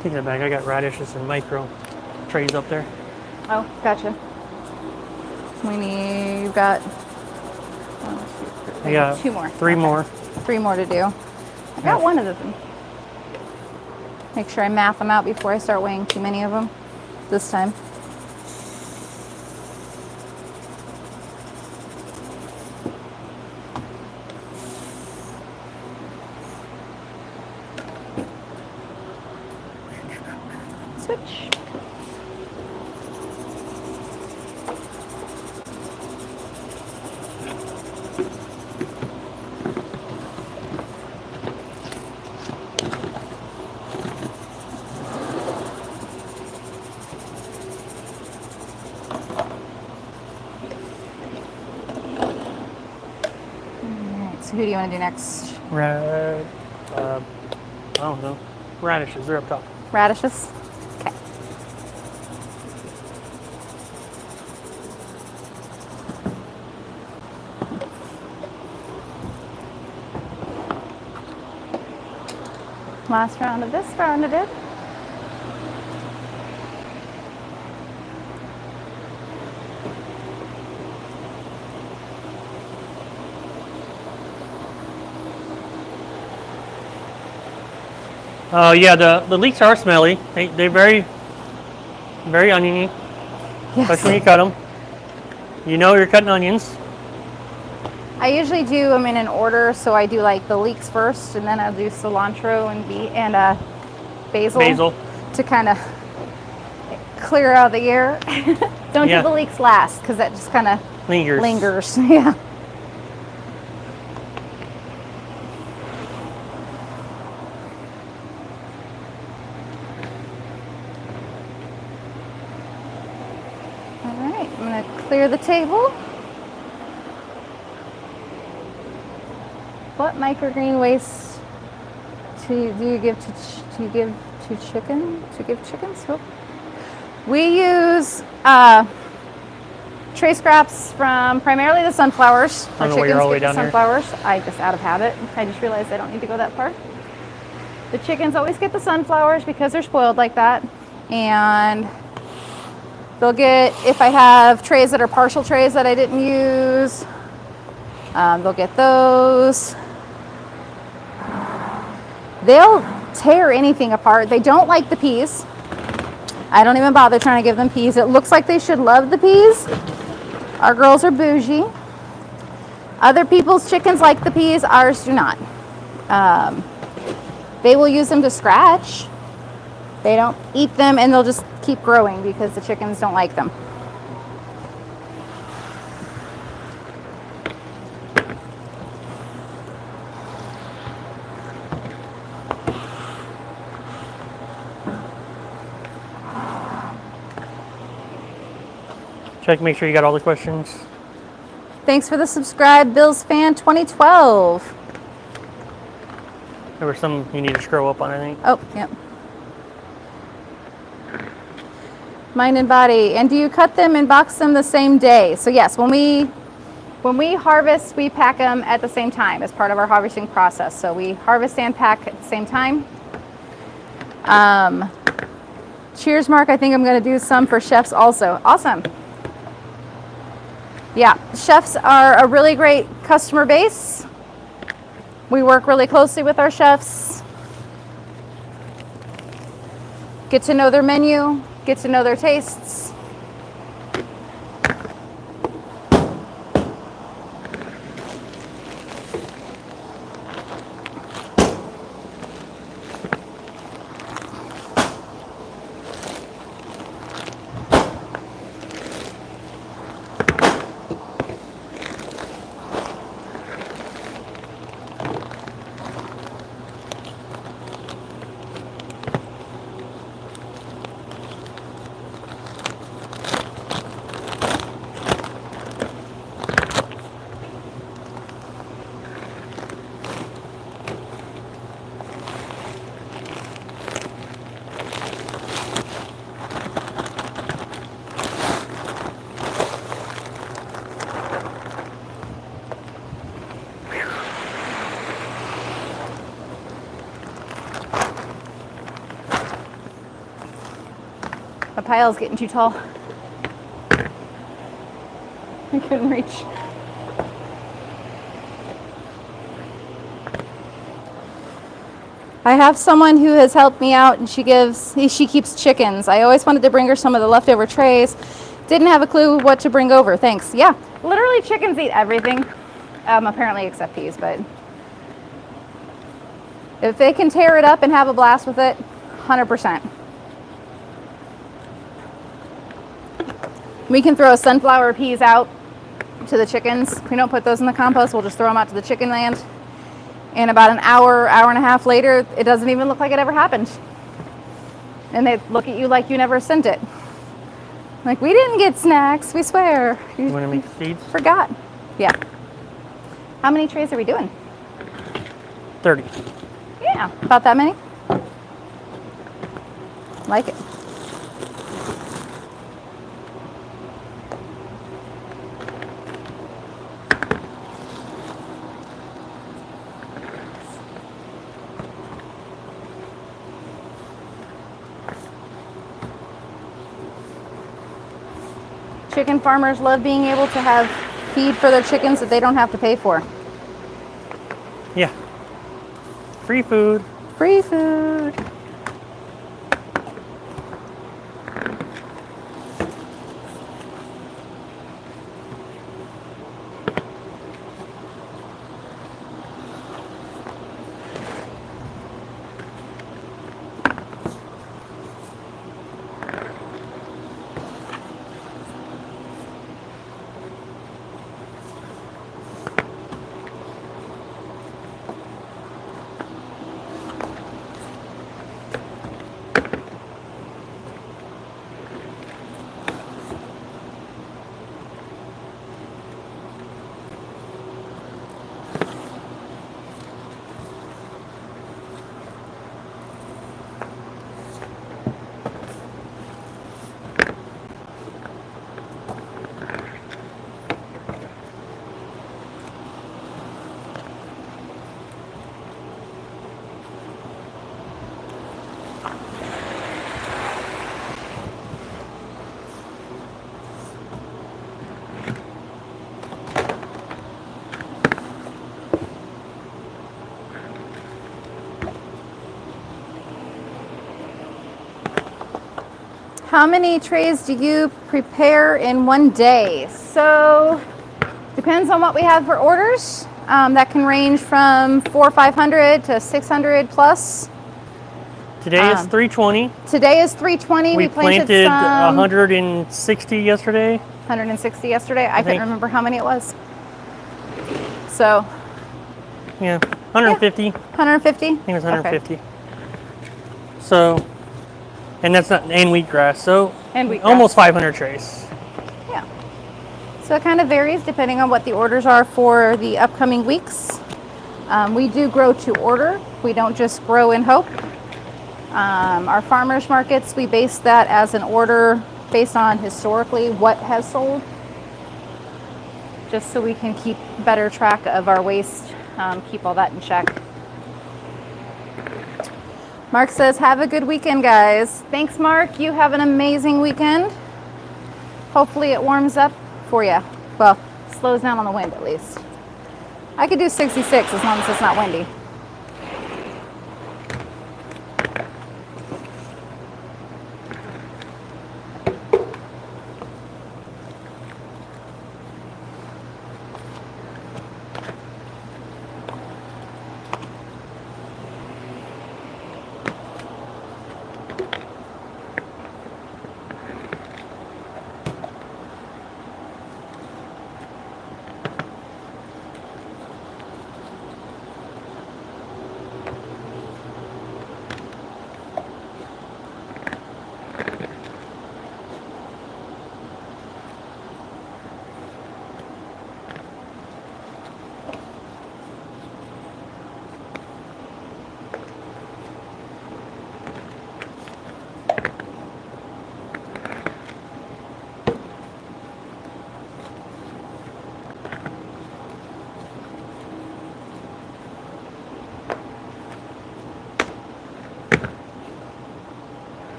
Take that back. I got radishes and micro trays up there. Oh, gotcha. You've got I got two more. Three more. Three more to do. I got one of them. Make sure I math them out before I start weighing too many of them this time. Switch. So who do you want to do next? I don't know. Radishes, they're up top. Radishes? Okay. Last round of this round of it. Yeah, the leeks are smelly. They're very oniony, Yes. especially when you cut them. You know you're cutting onions. I usually do them in an order, so I do like the leeks first, and then I'll do cilantro and basil to kind of clear out the air. Don't do the leeks last, because that just kind of lingers. Yeah. All right, I'm going to clear the table. What microgreen waste do you give to chickens? Oh. We use tray scraps from primarily the sunflowers. Our chickens get the sunflowers. I just out of habit. I just realized I don't need to go that far. The chickens always get the sunflowers because they're spoiled like that, and they'll get, if I have trays that are partial trays that I didn't use, they'll get those. They'll tear anything apart. They don't like the peas. I don't even bother trying to give them peas. It looks like they should love the peas. Our girls are bougie. Other people's chickens like the peas, ours do not. They will use them to scratch. They don't eat them, and they'll just keep growing because the chickens don't like them. Check, make sure you got all the questions. Thanks for the subscribe, Bills Fan 2012. There were some you need to scroll up on, I think. Oh, yep. Mind and body. And do you cut them and box them the same day? So yes, when we harvest, we pack them at the same time as part of our harvesting process. So we harvest and pack at the same time. Cheers, Mark. I think I'm going to do some for chefs also. Awesome. Yeah, chefs are a really great customer base. We work really closely with our chefs. Get to know their menu, get to know their tastes. My pile's getting too tall. I couldn't reach. I have someone who has helped me out, and she keeps chickens. I always wanted to bring her some of the leftover trays. Didn't have a clue what to bring over. Thanks. Yeah, literally chickens eat everything, apparently except peas, but if they can tear it up and have a blast with it, 100%. We can throw sunflower peas out to the chickens. We don't put those in the compost. We'll just throw them out to the chicken land. And about an hour, hour and a half later, it doesn't even look like it ever happened. And they look at you like you never sent it. Like, we didn't get snacks, we swear. You want to make seeds? Forgot. Yeah. How many trays are we doing? 30. Yeah, about that many. Like it. Chicken farmers love being able to have feed for their chickens that they don't have to pay for. Yeah. Free food. Free food. How many trays do you prepare in one day? So, depends on what we have for orders. That can range from 400 or 500 to 600 plus. Today is 320. Today is 320. We planted 160 yesterday. 160 yesterday. I couldn't remember how many it was. So. Yeah, 150. Yeah, 150? I think it was 150. Okay. So, and that's not, and wheatgrass. So, almost 500 trays. Yeah. So it kind of varies depending on what the orders are for the upcoming weeks. We do grow to order. We don't just grow in hope. Our farmers markets, we base that as an order based on historically what has sold, just so we can keep better track of our waste, keep all that in check. Mark says, have a good weekend, guys. Thanks, Mark. You have an amazing weekend. Hopefully it warms up for you. Well, slows down on the wind at least. I could do 66 as long as it's not windy.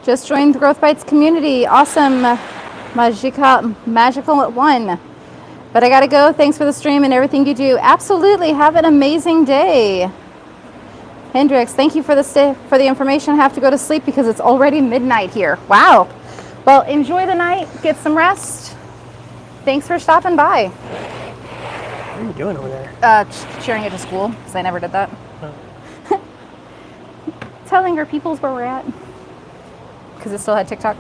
Just joined the Growth Bites community. Awesome. Magical one. But I gotta go. Thanks for the stream and everything you do. Absolutely. Have an amazing day. Hendrix, thank you for the information. I have to go to sleep because it's already midnight here. Wow. Well, enjoy the night. Get some rest. Thanks for stopping by. What are you doing over there? Sharing it to school because I never did that. Oh. Telling our peoples where we're at. Because it still had TikTok.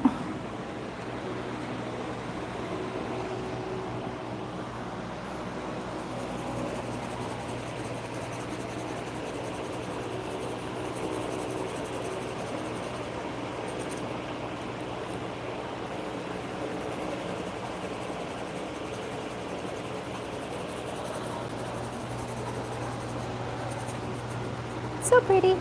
So pretty.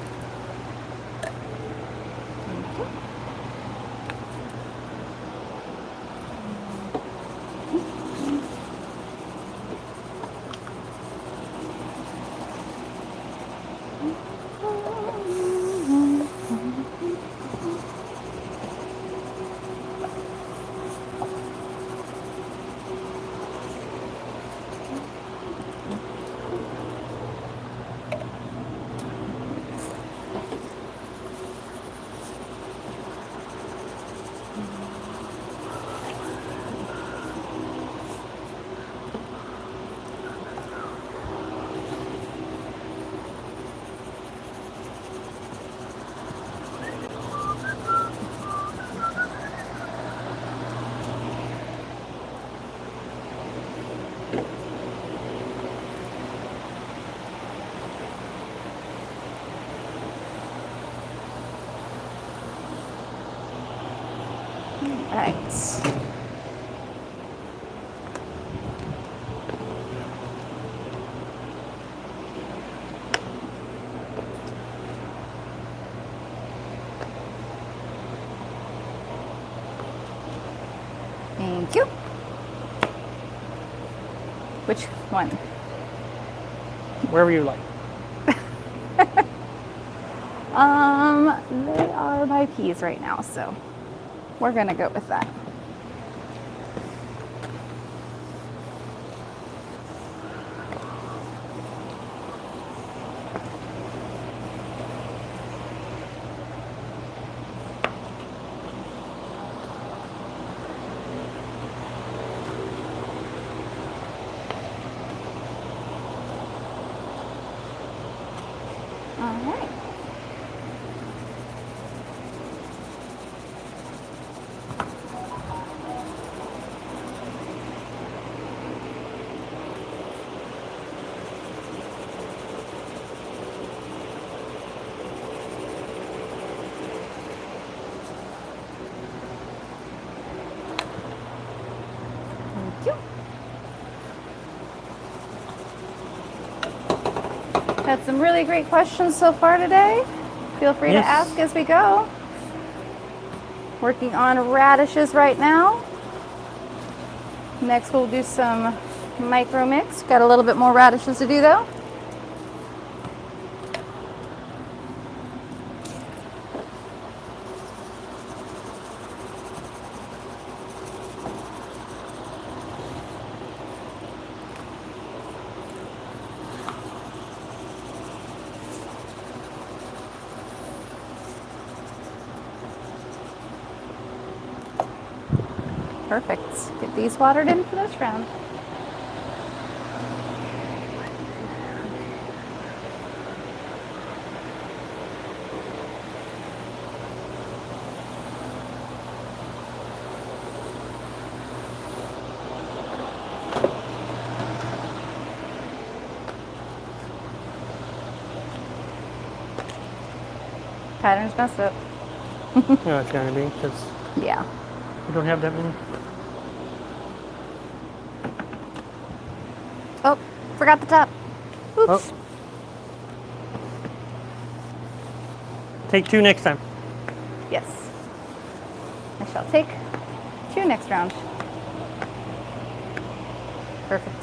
Right. Thank you. Which one? Wherever you like. They are my peas right now, so we're gonna go with that. All right. Thank you. Had some really great questions so far today. Feel free Yes. to ask as we go. Working on radishes right now. Next we'll do some micro mix. Got a little bit more radishes to do though. Perfect. Get these watered in for this round. Pattern's messed up. No, it's gonna be because Yeah. we don't have that many. Oh, forgot the top. Oops. Oh. Take 2 next time. Yes. I shall take 2 next round. Perfect.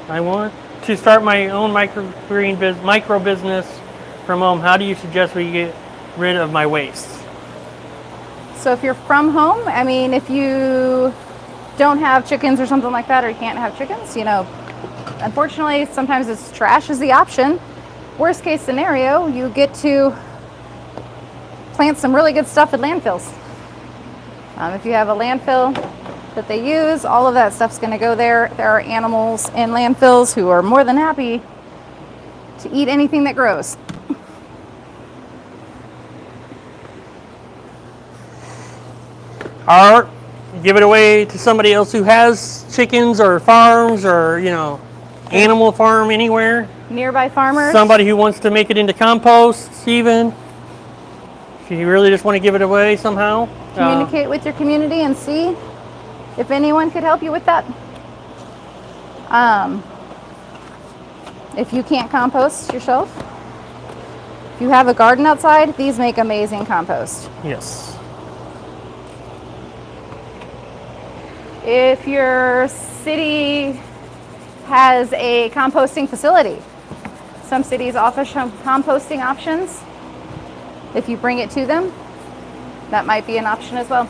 I want to start my own micro business from home. How do you suggest we get rid of my waste? So if you're from home, I mean, if you don't have chickens or something like that, or you can't have chickens, you know, unfortunately, sometimes it's trash is the option. Worst case scenario, you get to plant some really good stuff at landfills. If you have a landfill that they use, all of that stuff's going to go there. There are animals in landfills who are more than happy to eat anything that grows. Or give it away to somebody else who has chickens or farms or, you know, animal farm anywhere. Nearby farmers. Somebody who wants to make it into compost even. If you really just want to give it away somehow. Communicate with your community and see if anyone could help you with that. If you can't compost yourself, if you have a garden outside, these make amazing compost. Yes. If your city has a composting facility, some cities offer some composting options. If you bring it to them, that might be an option as well.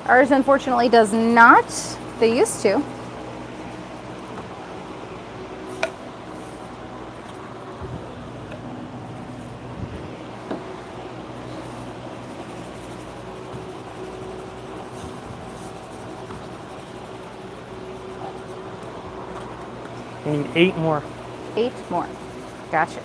Ours unfortunately does not. They used to. You need 8 more. 8 more. Gotcha.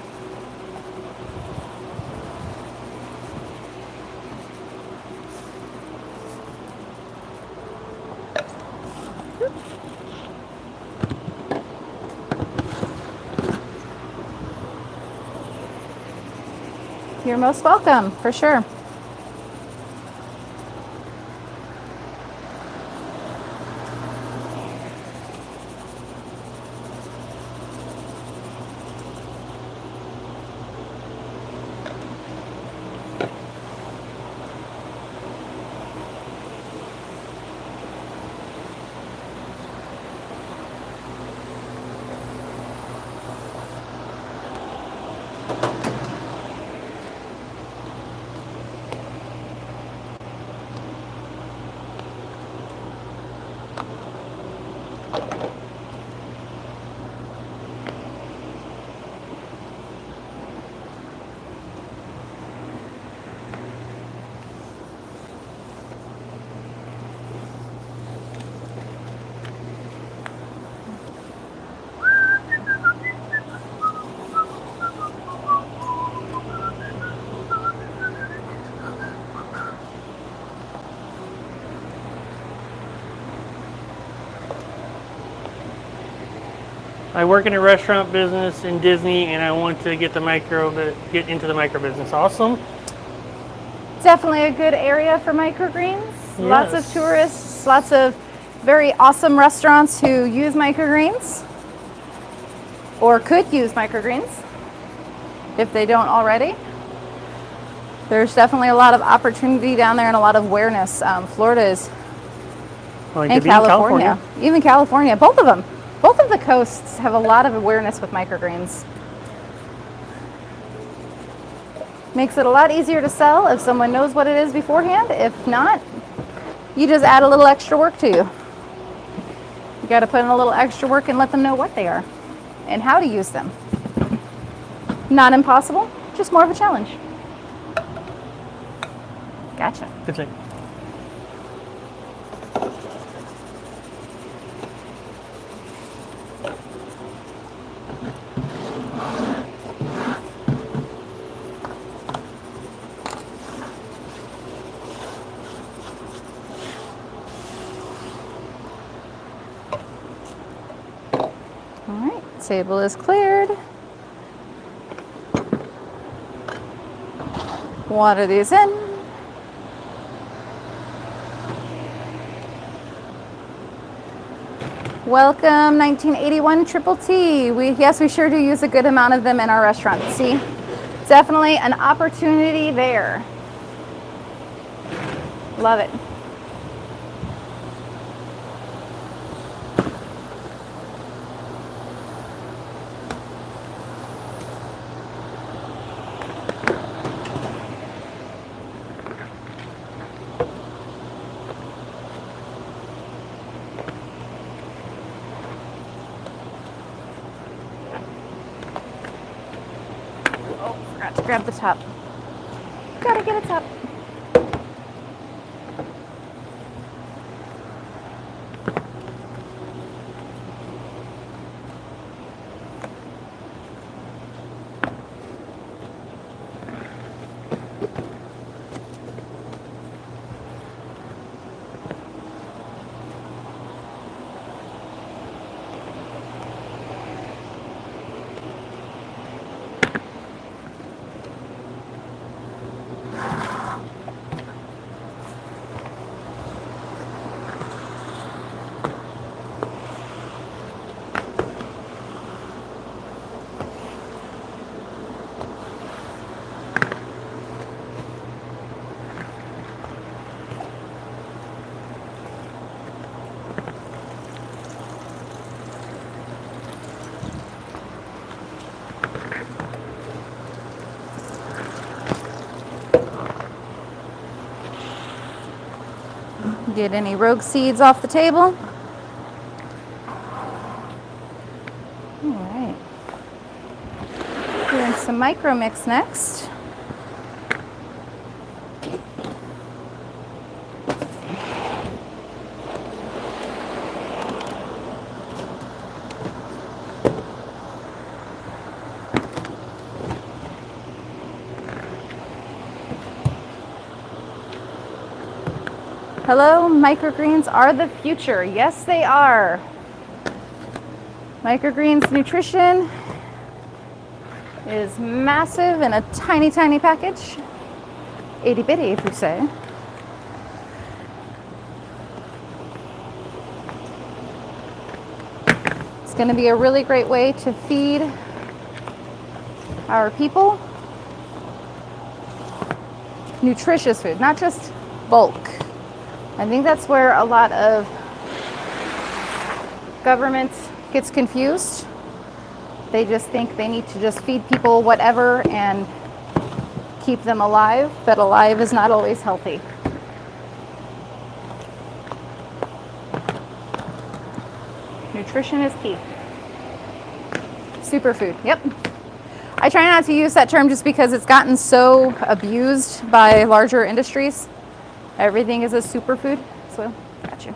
You're most welcome, for sure. I work in a restaurant business in Disney, and I want to get get into the micro business. Awesome. Definitely a good area for microgreens. Yes. Lots of tourists, lots of very awesome restaurants who use microgreens or could use microgreens if they don't already. There's definitely a lot of opportunity down there and a lot of awareness. Florida is, Well, it and could be in California, even California, both of them. Both of the coasts have a lot of awareness with microgreens. Makes it a lot easier to sell if someone knows what it is beforehand. If not, you just add a little extra work to you. You got to put in a little extra work and let them know what they are and how to use them. Not impossible, just more of a challenge. Gotcha. Good thing. All right, table is cleared. Water these in. Welcome 1981 Triple T. Yes, we sure do use a good amount of them in our restaurant. See, definitely an opportunity there. Love it. Forgot to grab the top. Gotta get a top. Get any rogue seeds off the table. All right. Doing some micro mix next. Hello, microgreens are the future. Yes, they are. Microgreens nutrition is massive in a tiny, tiny package. Itty bitty, if you say. It's going to be a really great way to feed our people nutritious food, not just bulk. I think that's where a lot of government gets confused. They just think they need to just feed people whatever and keep them alive, but alive is not always healthy. Nutrition is key. Superfood, yep. I try not to use that term just because it's gotten so abused by larger industries. Everything is a superfood, so got you.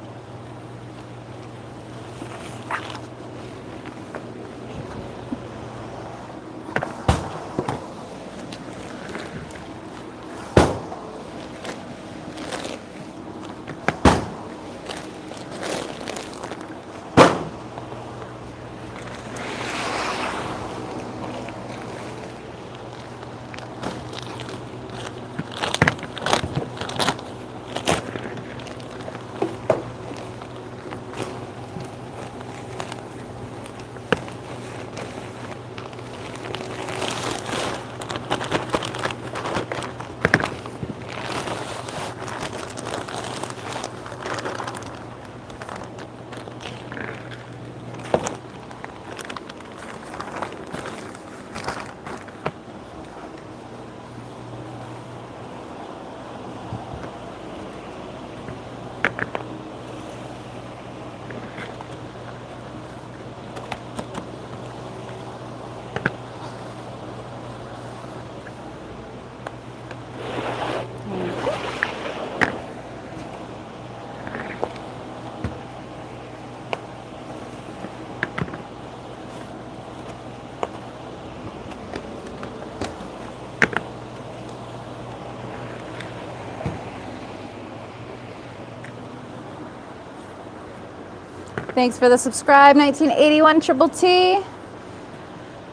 Thanks for the subscribe, 1981 Triple T.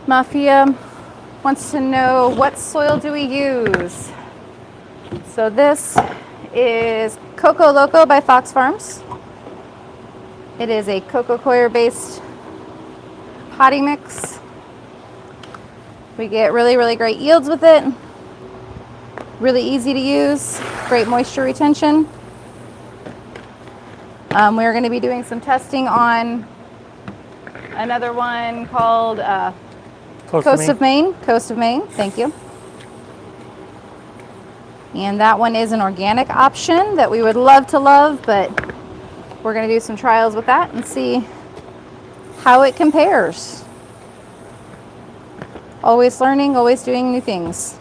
Mafia wants to know, what soil do we use? So this is Coco Loco by Fox Farms. It is a coco coir based potting mix. We get really, really great yields with it. Really easy to use, great moisture retention. We're going to be doing some testing on another one called Coast of Maine. Coast of Maine, thank you. And that one is an organic option that we would love to love, but we're going to do some trials with that and see how it compares. Always learning, always doing new things.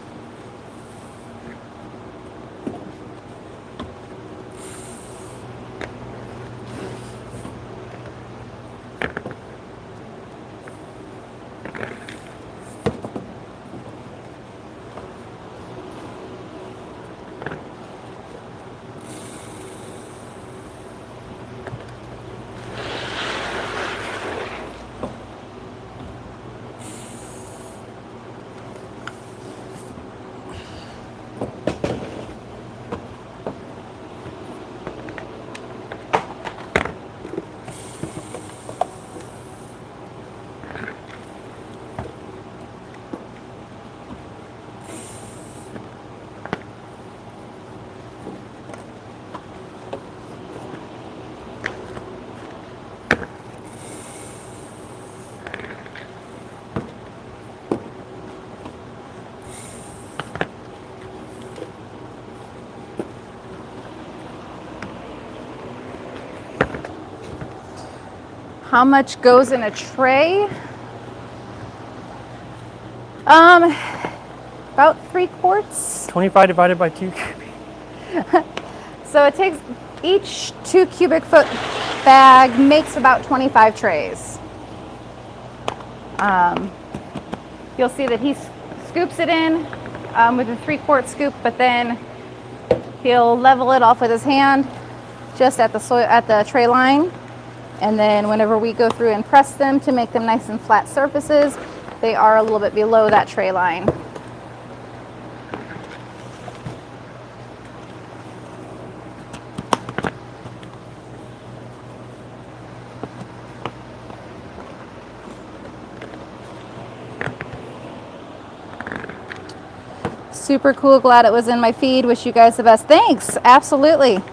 How much goes in a tray? About 3 quarts. 25 divided by 2. So it takes, each 2 cubic foot bag makes about 25 trays. You'll see that he scoops it in with a 3-quart scoop, but then he'll level it off with his hand just at the tray line. And then whenever we go through and press them to make them nice and flat surfaces, they are a little bit below that tray line. Super cool. Glad it was in my feed. Wish you guys the best. Thanks. Absolutely.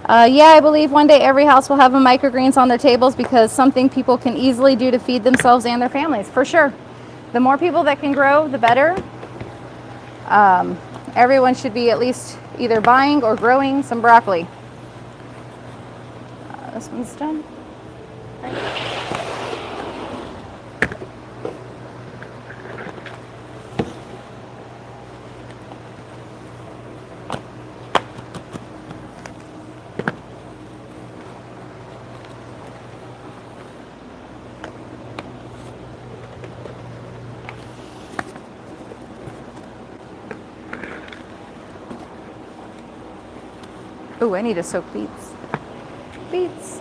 Yeah, I believe one day every house will have a microgreens on their tables because something people can easily do to feed themselves and their families, for sure. The more people that can grow, the better. Everyone should be at least either buying or growing some broccoli. This one's done. Oh, I need to soak beets. Beets.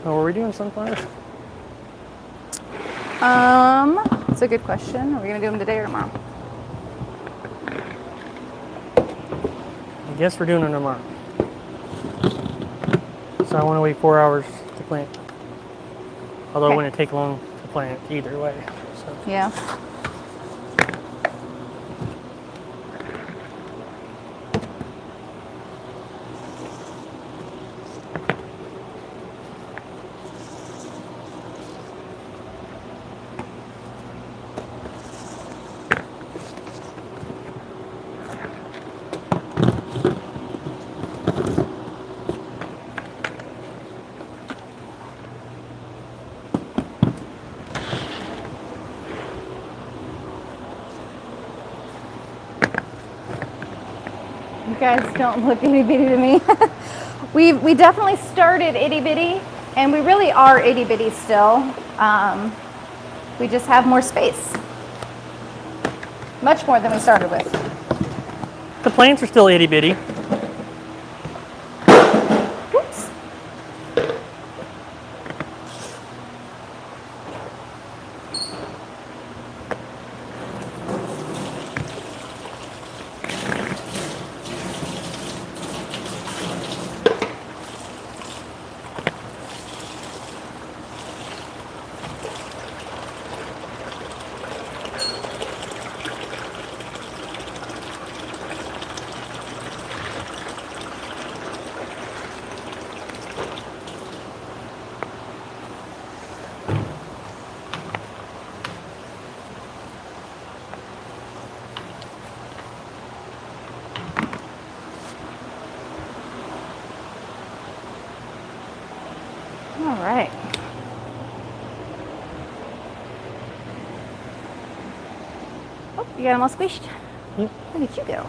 Oh, were we doing sunflowers? That's a good question. Are we gonna do them today or tomorrow? I guess we're doing it tomorrow. So I want to wait 4 hours to plant. Although Okay. it wouldn't take long to plant either way. So. Yeah. You guys don't look itty bitty to me. We definitely started itty bitty, and we really are itty bitty still. We just have more space. Much more than we started with. The plants are still itty bitty. Whoops. All right. Oh, you got them all squished? Yep. Where did you go?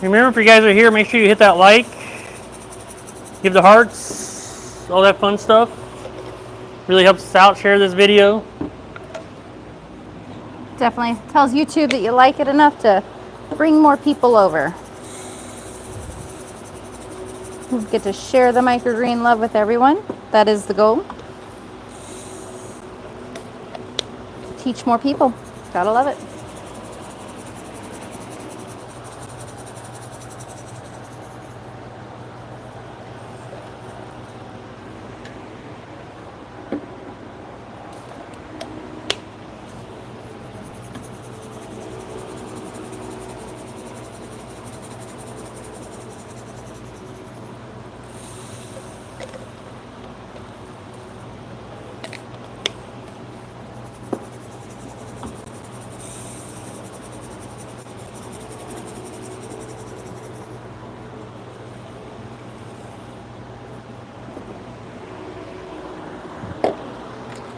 Remember, if you guys are here, make sure you hit that like, give the hearts, all that fun stuff. Really helps us out. Share this video. Definitely tells YouTube that you like it enough to bring more people over. We get to share the microgreen love with everyone. That is the goal. Teach more people. Gotta love it.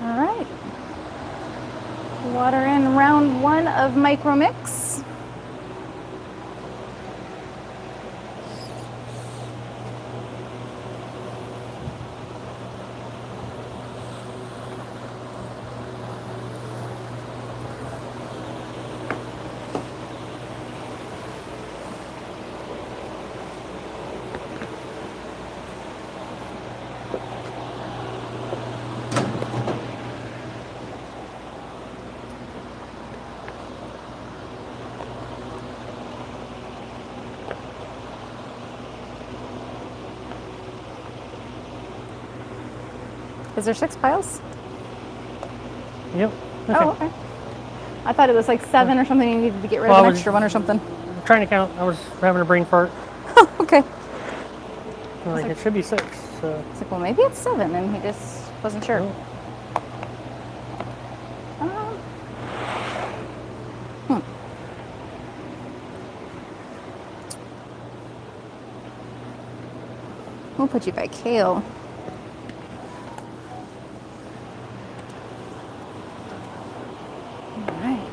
All right. Water in round 1 of micro mix. Is there 6 piles? Yep. Okay. Oh, okay. I thought it was like 7 or something. You needed to get rid of an extra one or something. I'm trying to count. I was having a brain fart. Okay. Like, it should be 6. So. It's like, well, maybe it's 7, and he just wasn't sure. Oh. We'll put you by kale. All right.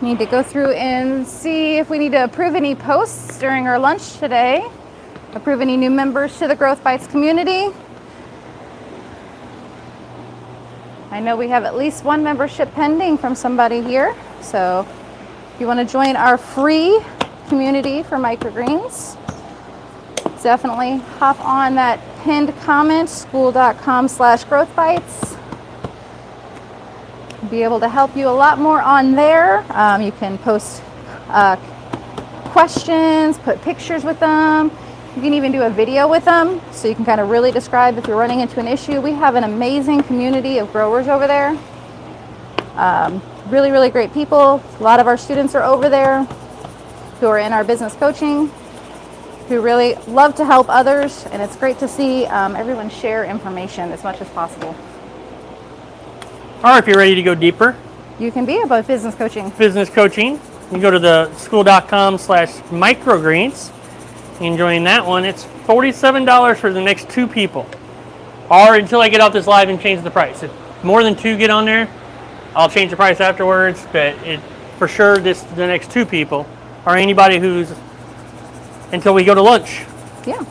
Need to go through and see if we need to approve any posts during our lunch today. Approve any new members to the Growth Bites community. I know we have at least 1 membership pending from somebody here. So if you want to join our free community for microgreens, definitely hop on that pinned comment, school.com/growthbites. Be able to help you a lot more on there. You can post questions, put pictures with them. You can even do a video with them, so you can kind of really describe if you're running into an issue. We have an amazing community of growers over there. Really, really great people. A lot of our students are over there who are in our business coaching, who really love to help others, and it's great to see everyone share information as much as possible. Or if you're ready to go deeper, You can be about business coaching. business coaching, you go to the school.com/microgreens and join that one. It's $47 for the next 2 people, or until I get off this live and change the price. If more than 2 get on there, I'll change the price afterwards, but for sure the next 2 people, or anybody who's, until we go to lunch. Yeah.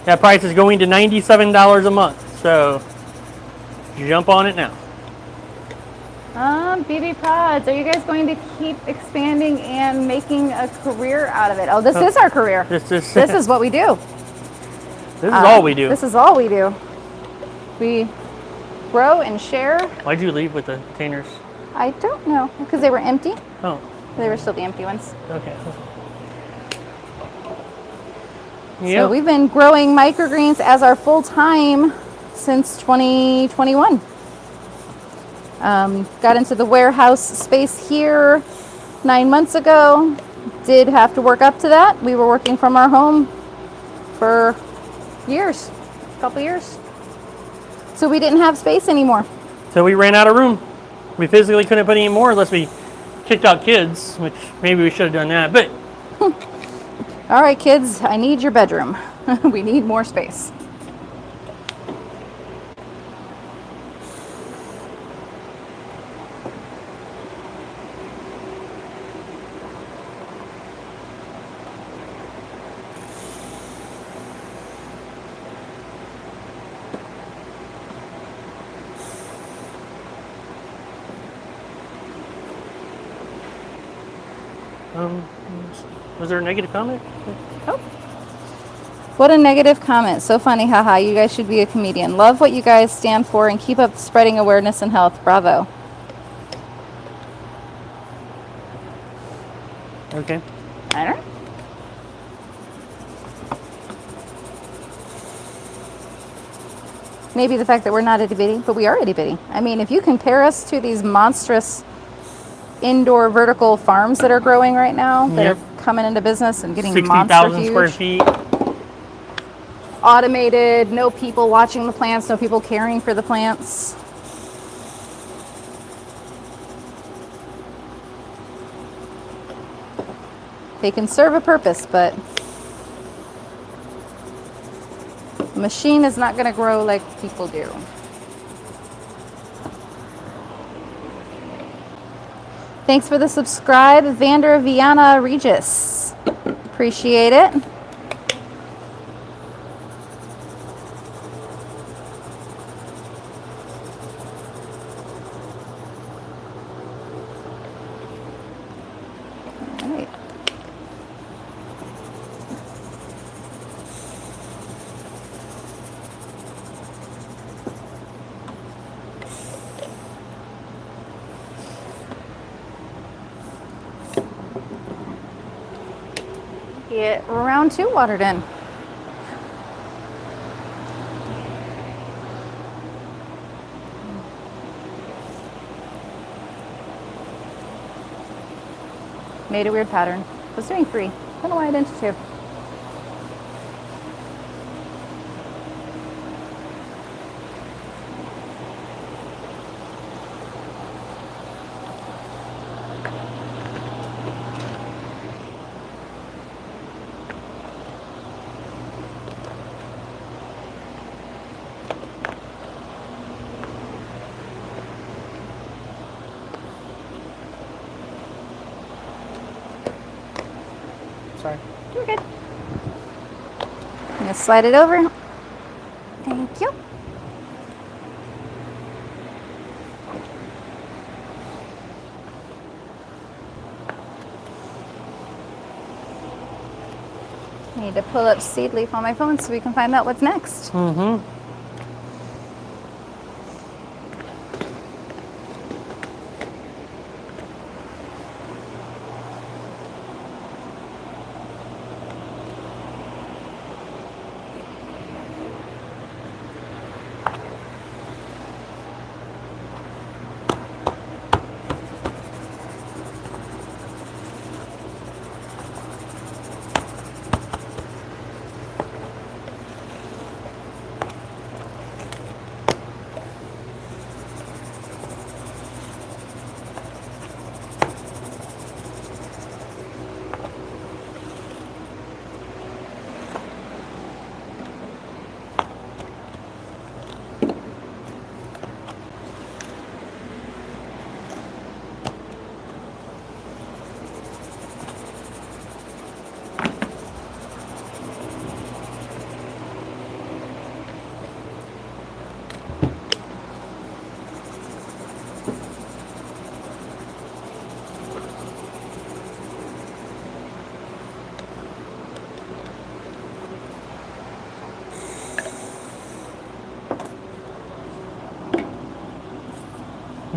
That price is going to $97 a month, so jump on it now. BB Pods, are you guys going to keep expanding and making a career out of it? Oh, this is our career. This This is what we do. is all we do. This is all we do. We grow and share. Why'd you leave with the containers? I don't know, because they were empty. Oh, They were still the empty ones. okay. So Yep. we've been growing microgreens as our full-time since 2021. Got into the warehouse space here 9 months ago. Did have to work up to that. We were working from our home for years, a couple years. So we didn't have space anymore. So we ran out of room. We physically couldn't put any more unless we kicked out kids, which maybe we should have done that. But All right, kids, I need your bedroom. We need more space. Um, was there a negative comment? Oh. What a negative comment. So funny, haha. You guys should be a comedian. Love what you guys stand for and keep up spreading awareness and health. Bravo. Okay. I don't know. Maybe the fact that we're not itty bitty, but we are itty bitty. I mean, if you compare us to these monstrous indoor vertical farms that are growing right now, that Yep. are coming into business and getting monster 60,000 huge, square feet. automated, no people watching the plants, no people caring for the plants. They can serve a purpose, but a machine is not going to grow like people do. Thanks for the subscribe, Vander Viana Regis. Appreciate it. All right. Get round 2 watered in. Made a weird pattern. Was doing 3. Don't know why I didn't do 2. Sorry. You're good. I'm gonna slide it over. Thank you. I need to pull up seed leaf on my phone so we can find out what's next. Mm-hmm.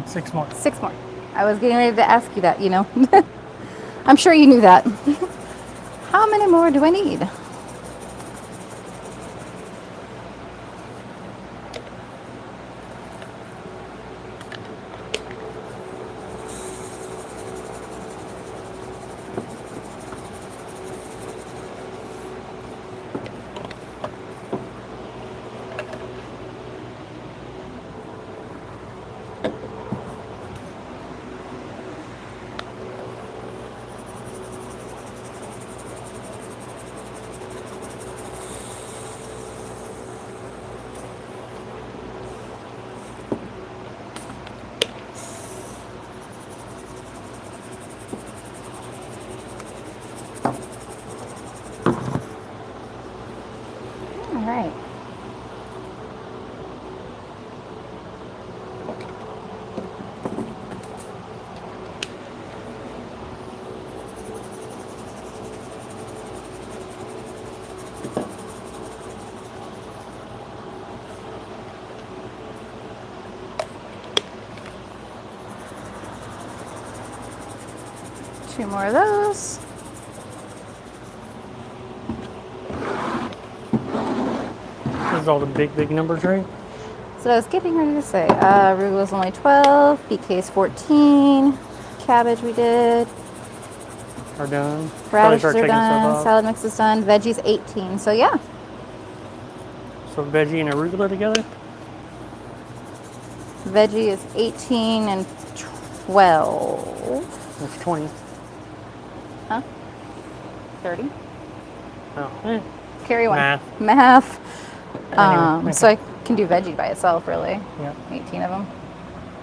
Six more. 6 more. I was getting ready to ask you that, you know. I'm sure you knew that. How many more do I need? All right. 2 more of those. This is all the big numbers, right? So I was getting ready to say, arugula's only 12, BK's 14, cabbage we did, Are done. Probably radishes start are checking stuff done, off. salad mix is done, veggies 18. So yeah, So veggie and arugula together? veggie is 18 and 12. That's 20. Huh? 30? Oh, Carry one. Math. Anyway, So I can do veggie by itself, really. Yeah. 18 of them.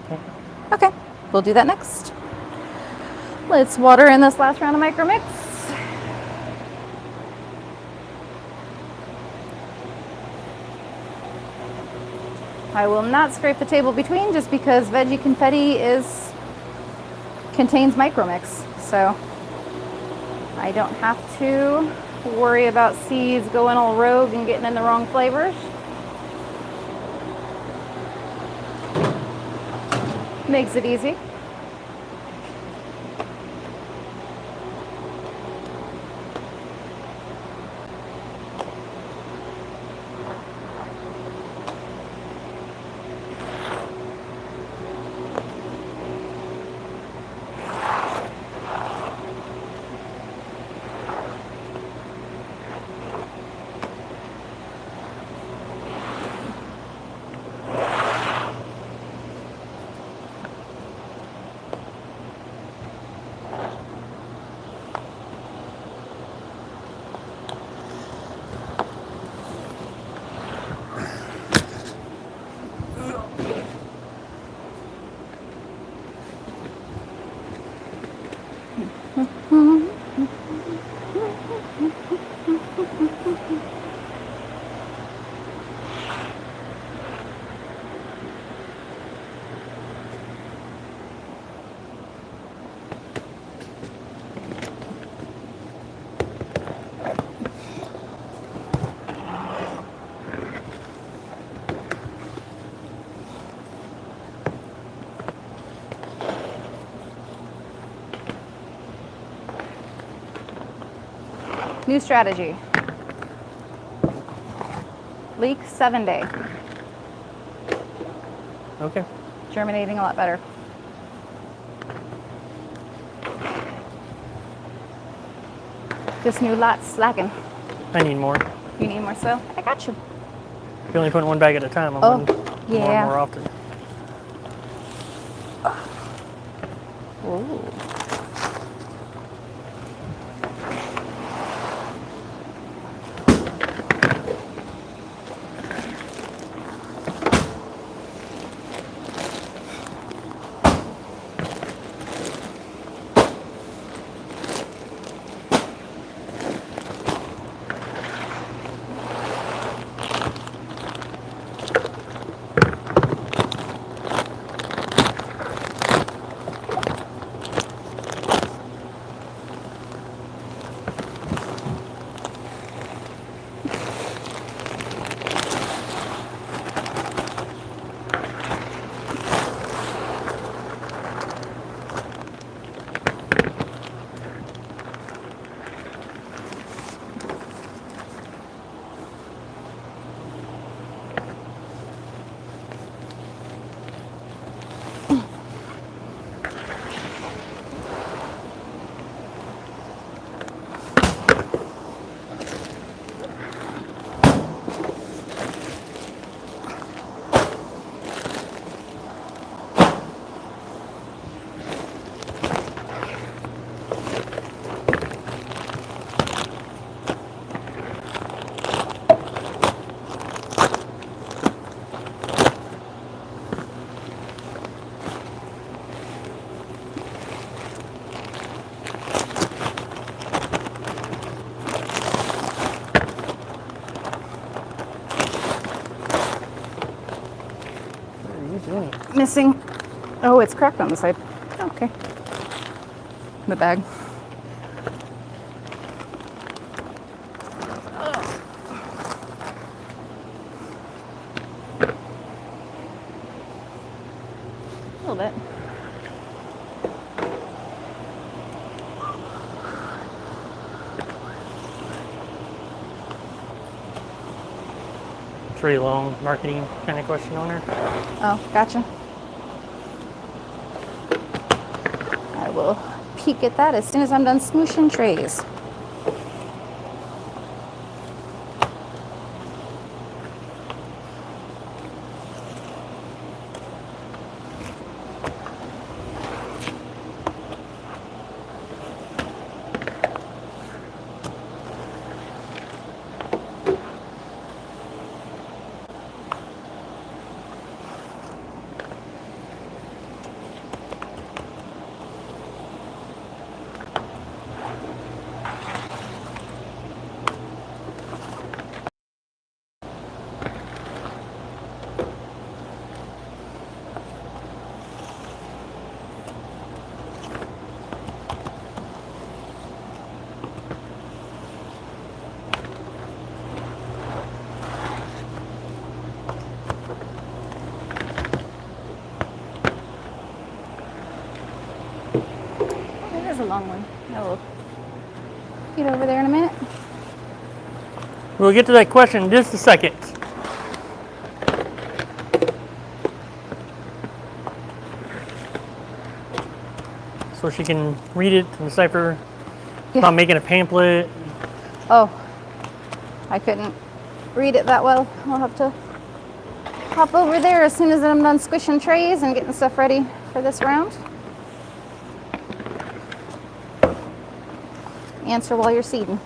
Okay. Okay, we'll do that next. Let's water in this last round of micro mix. I will not scrape the table between just because veggie confetti contains micro mix. So I don't have to worry about seeds going all rogue and getting in the wrong flavors. Makes it easy. New strategy. Leek 7-day. Okay. Germinating a lot better. This new lot's slacking. I need more. You need more so? I got you. If you're only putting one bag at a time, I'm Oh, putting yeah. more often. Ooh. Missing. Oh, it's cracked on the side. Okay. The bag. A little bit. really long marketing kind of question on there. Oh, gotcha. I will peek at that as soon as I'm done smooshing trays. There's a long one. I will get over there in a minute. We'll get to that question in just a second. So she can read it and decipher about making a pamphlet. Oh, I couldn't read it that well. I'll have to hop over there as soon as I'm done squishing trays and getting stuff ready for this round. Answer while you're seeding.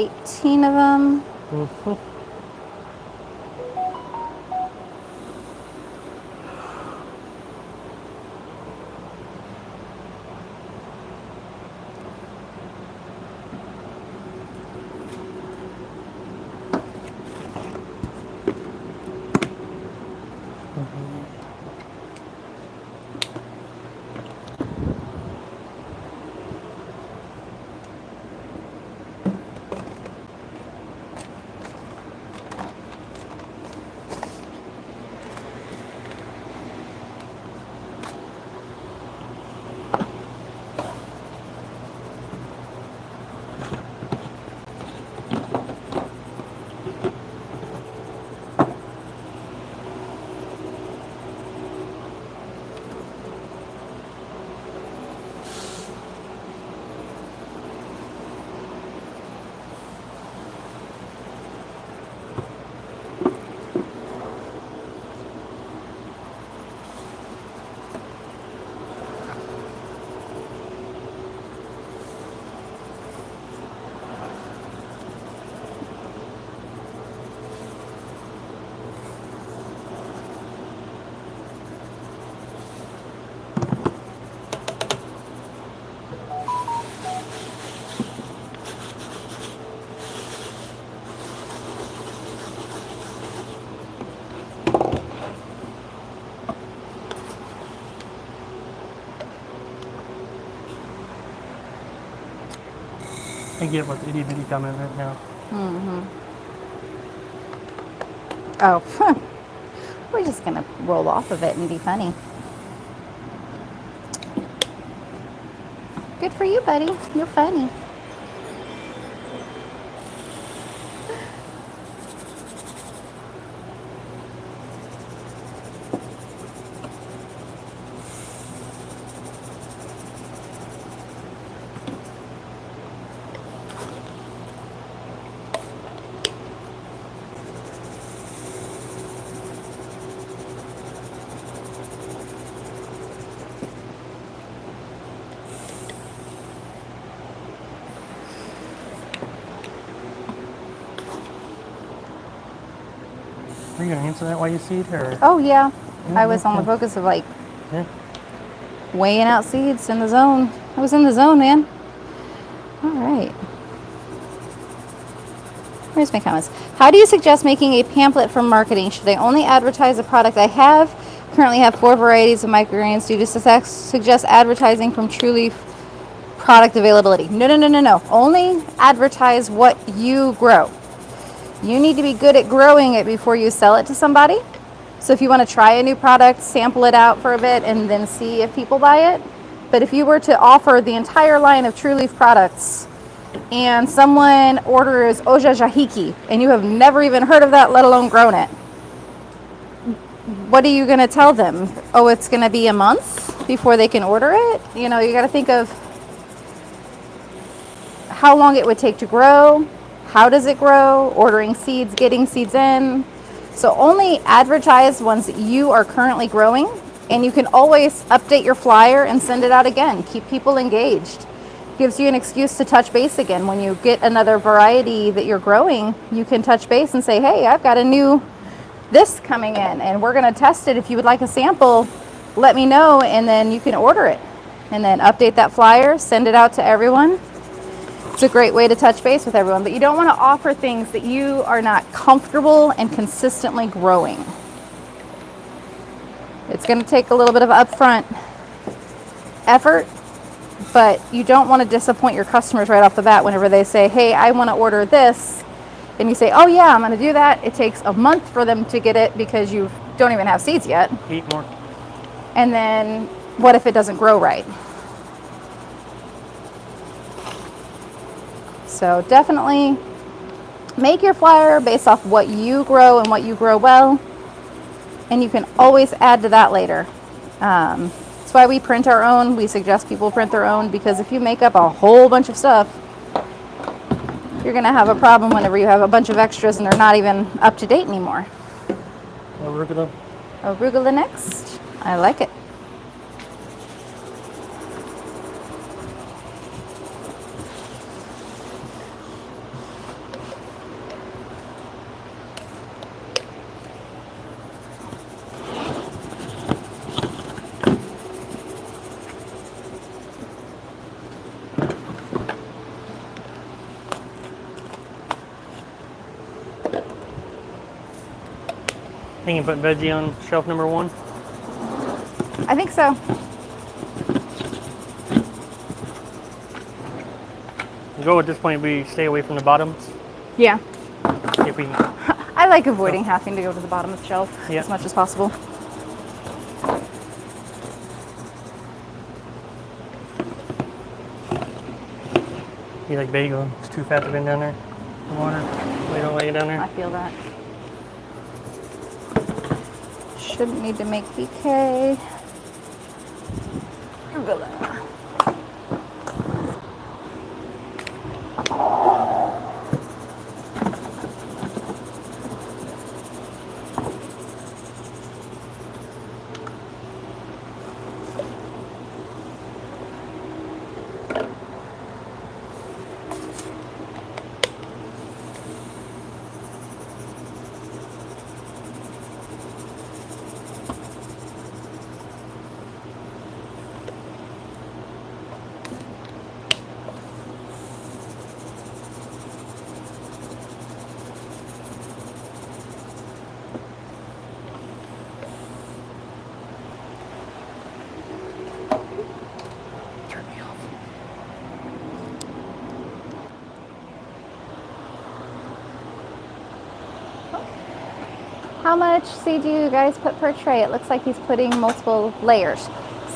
It's 18 of them. Mm-hmm. I get what's itty bitty coming right now. Mm-hmm. Oh, we're just gonna roll off of it and be funny. Good for you, buddy. You're funny. Are you gonna answer that while you seed, or? Oh yeah, I was on the focus of like Yeah. weighing out seeds in the zone. I was in the zone, man. All right. Here's my comments. How do you suggest making a pamphlet for marketing? Should I only advertise a product I have? Currently have 4 varieties of microgreens. Do you suggest advertising from Truly product availability? No, no, no, no, no. Only advertise what you grow. You need to be good at growing it before you sell it to somebody. So if you want to try a new product, sample it out for a bit and then see if people buy it. But if you were to offer the entire line of True Leaf products and someone orders Oja Jahiki and you have never even heard of that, let alone grown it, what are you going to tell them? Oh, it's going to be a month before they can order it? You know, you got to think of how long it would take to grow, how does it grow, ordering seeds, getting seeds in. So only advertise ones that you are currently growing, and you can always update your flyer and send it out again. Keep people engaged. Gives you an excuse to touch base again. When you get another variety that you're growing, you can touch base and say, hey, I've got a new this coming in and we're going to test it. If you would like a sample, let me know, and then you can order it. And then update that flyer, send it out to everyone. It's a great way to touch base with everyone, but you don't want to offer things that you are not comfortable and consistently growing. It's going to take a little bit of upfront effort, but you don't want to disappoint your customers right off the bat whenever they say, hey, I want to order this. And you say, oh yeah, I'm going to do that. It takes a month for them to get it because you don't even have seeds yet. Eat more. And then what if it doesn't grow right? So definitely make your flyer based off what you grow and what you grow well. And you can always add to that later. That's why we print our own. We suggest people print their own, because if you make up a whole bunch of stuff, you're going to have a problem whenever you have a bunch of extras and they're not even up to date anymore. Arugula. Arugula next. I like it. Think you can put veggie on shelf number 1? I think so. Go at this point, we stay away from the bottoms. Yeah. If we, I like avoiding having to go to the bottom of the shelf Yeah. as much as possible. you like bagel, it's too fat to bend down there. The water, we don't lay it down I there. feel that. Shouldn't need to make BK. Arugula. Turn me off. How much seed do you guys put per tray? It looks like he's putting multiple layers.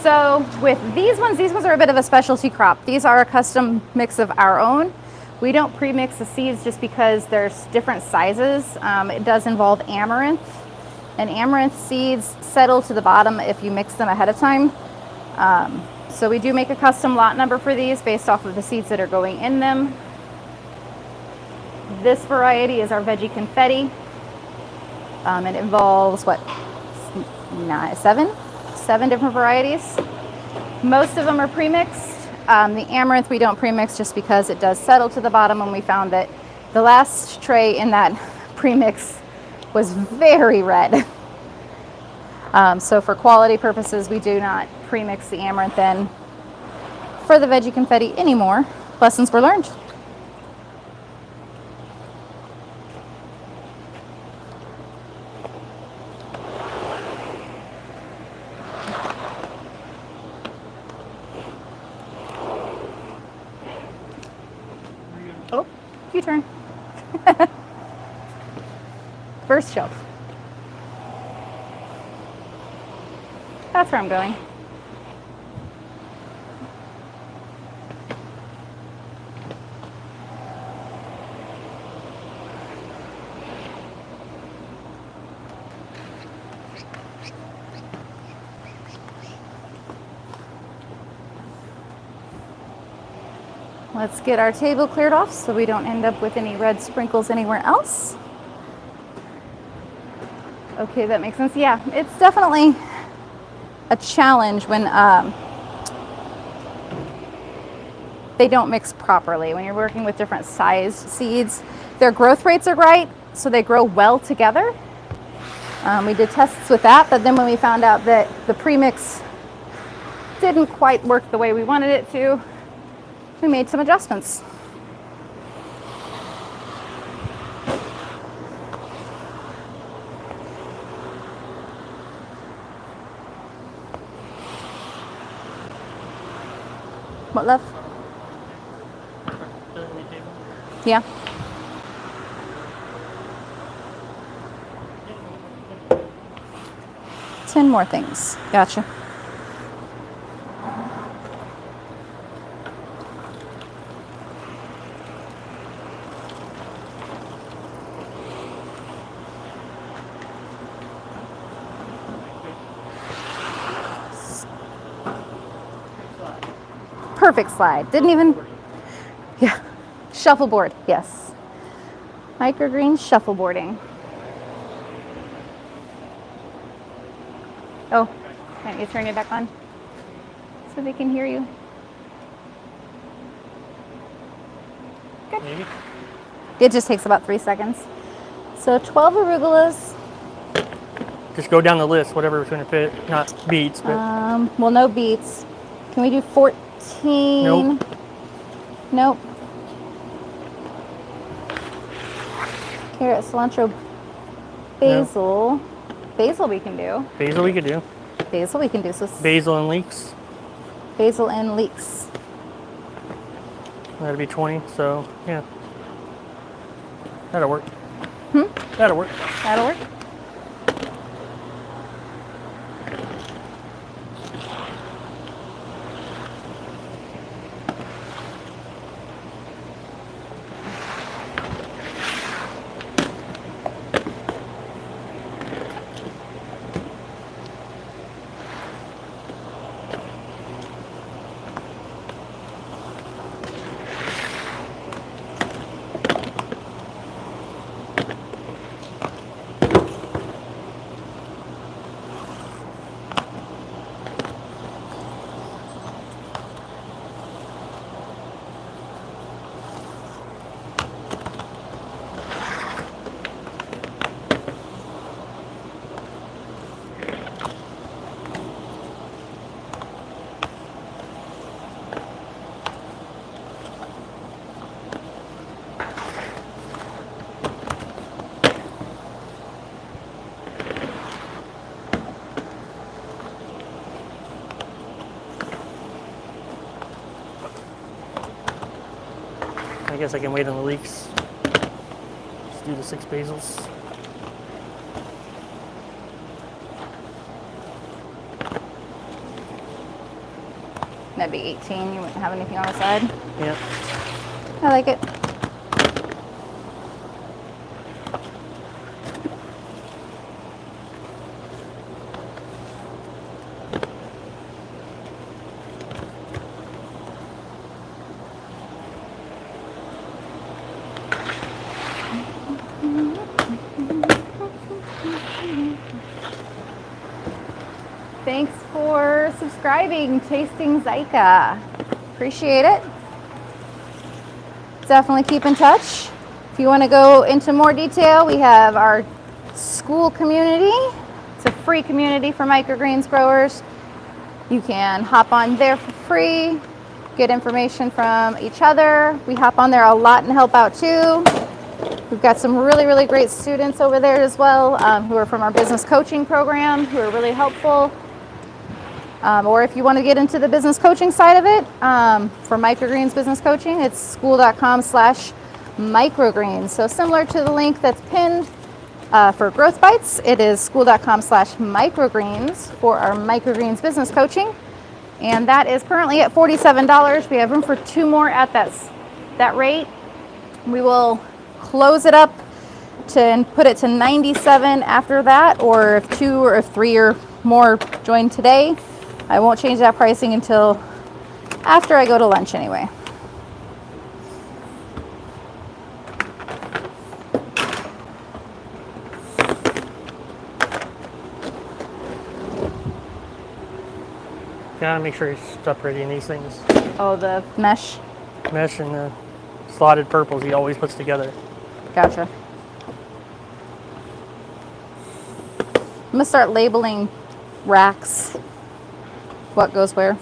So with these ones are a bit of a specialty crop. These are a custom mix of our own. We don't pre-mix the seeds just because there's different sizes. It does involve amaranth, and amaranth seeds settle to the bottom if you mix them ahead of time. So we do make a custom lot number for these based off of the seeds that are going in them. This variety is our veggie confetti. It involves what, seven different varieties. Most of them are pre-mixed. The amaranth we don't pre-mix just because it does settle to the bottom, and we found that the last tray in that pre-mix was very red. So for quality purposes, we do not pre-mix the amaranth in for the veggie confetti anymore. Lessons were learned. Oh, you turn. First shelf. That's where I'm going. Let's get our table cleared off so we don't end up with any red sprinkles anywhere else. Okay, that makes sense. Yeah, it's definitely a challenge when they don't mix properly. When you're working with different sized seeds, their growth rates are right, so they grow well together. We did tests with that, but then when we found out that the premix didn't quite work the way we wanted it to, we made some adjustments. What, love? Yeah. Ten more things. Gotcha. Perfect slide. Didn't even, yeah. Shuffleboard, yes. Microgreen shuffleboarding. Oh, can't you turn it back on so they can hear you? Good. Maybe. It just takes about 3 seconds. So 12 arugulas. Just go down the list, whatever's going to fit. Not beets, but Well, no beets. Can we do 14? Nope. Nope. Carrot, cilantro, basil. No. Basil we can do. Basil we could do. Basil we can do. So Basil and leeks. basil and leeks. That'd be 20. So yeah, that'll work. Hmm? That'll work. That'll work. I guess I can wait on the leeks. Just do the 6 basils. That'd be 18. You wouldn't have anything on the side. Yeah. I like it. Thanks for subscribing, Tasting Zyka. Appreciate it. Definitely keep in touch. If you want to go into more detail, we have our school community. It's a free community for microgreens growers. You can hop on there for free, get information from each other. We hop on there a lot and help out too. We've got some really, really great students over there as well, who are from our business coaching program, who are really helpful. Or if you want to get into the business coaching side of it, for Microgreens Business Coaching, it's school.com/microgreens. So similar to the link that's pinned for Growth Bites, it is school.com/microgreens for our Microgreens Business Coaching. And that is currently at $47. We have room for 2 more at that rate. We will close it up and put it to $97 after that, or if 2 or if 3 or more join today, I won't change that pricing until after I go to lunch anyway. Gotta make sure you're separating these things. Oh, the mesh? Mesh and the slotted purples he always puts together. Gotcha. I'm gonna start labeling racks, what goes where.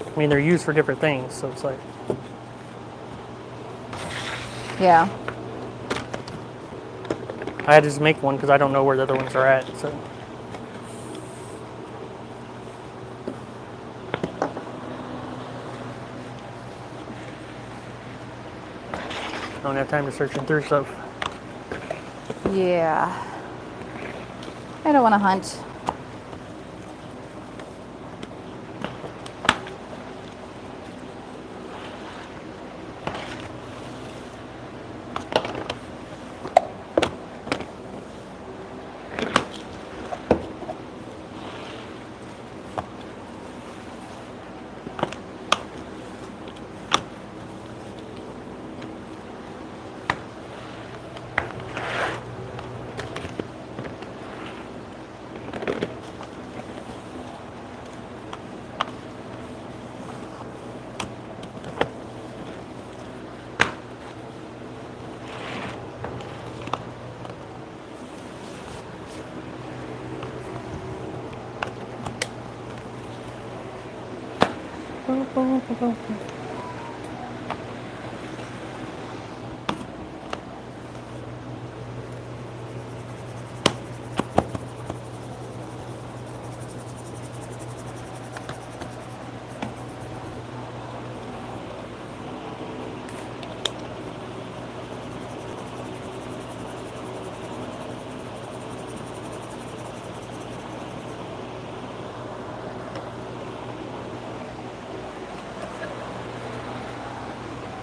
I mean, they're used for different things, so it's like, Yeah. I had to just make one because I don't know where the other ones are at. So I don't have time to search through stuff. Yeah. I don't want to hunt.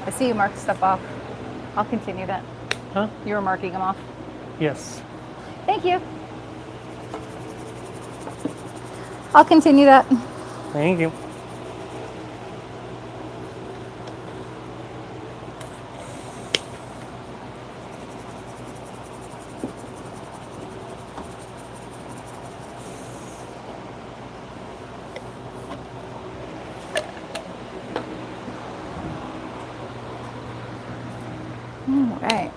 I see you mark stuff off. I'll continue that. Huh? You were marking them off. Yes. Thank you. I'll continue that. Thank you. All right.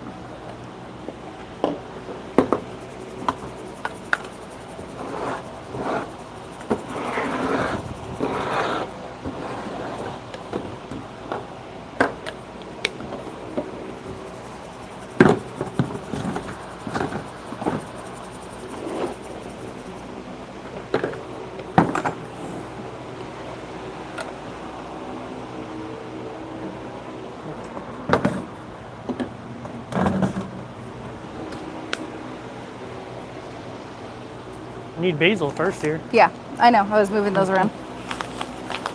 I need basil first here. Yeah, I know. I was moving those around.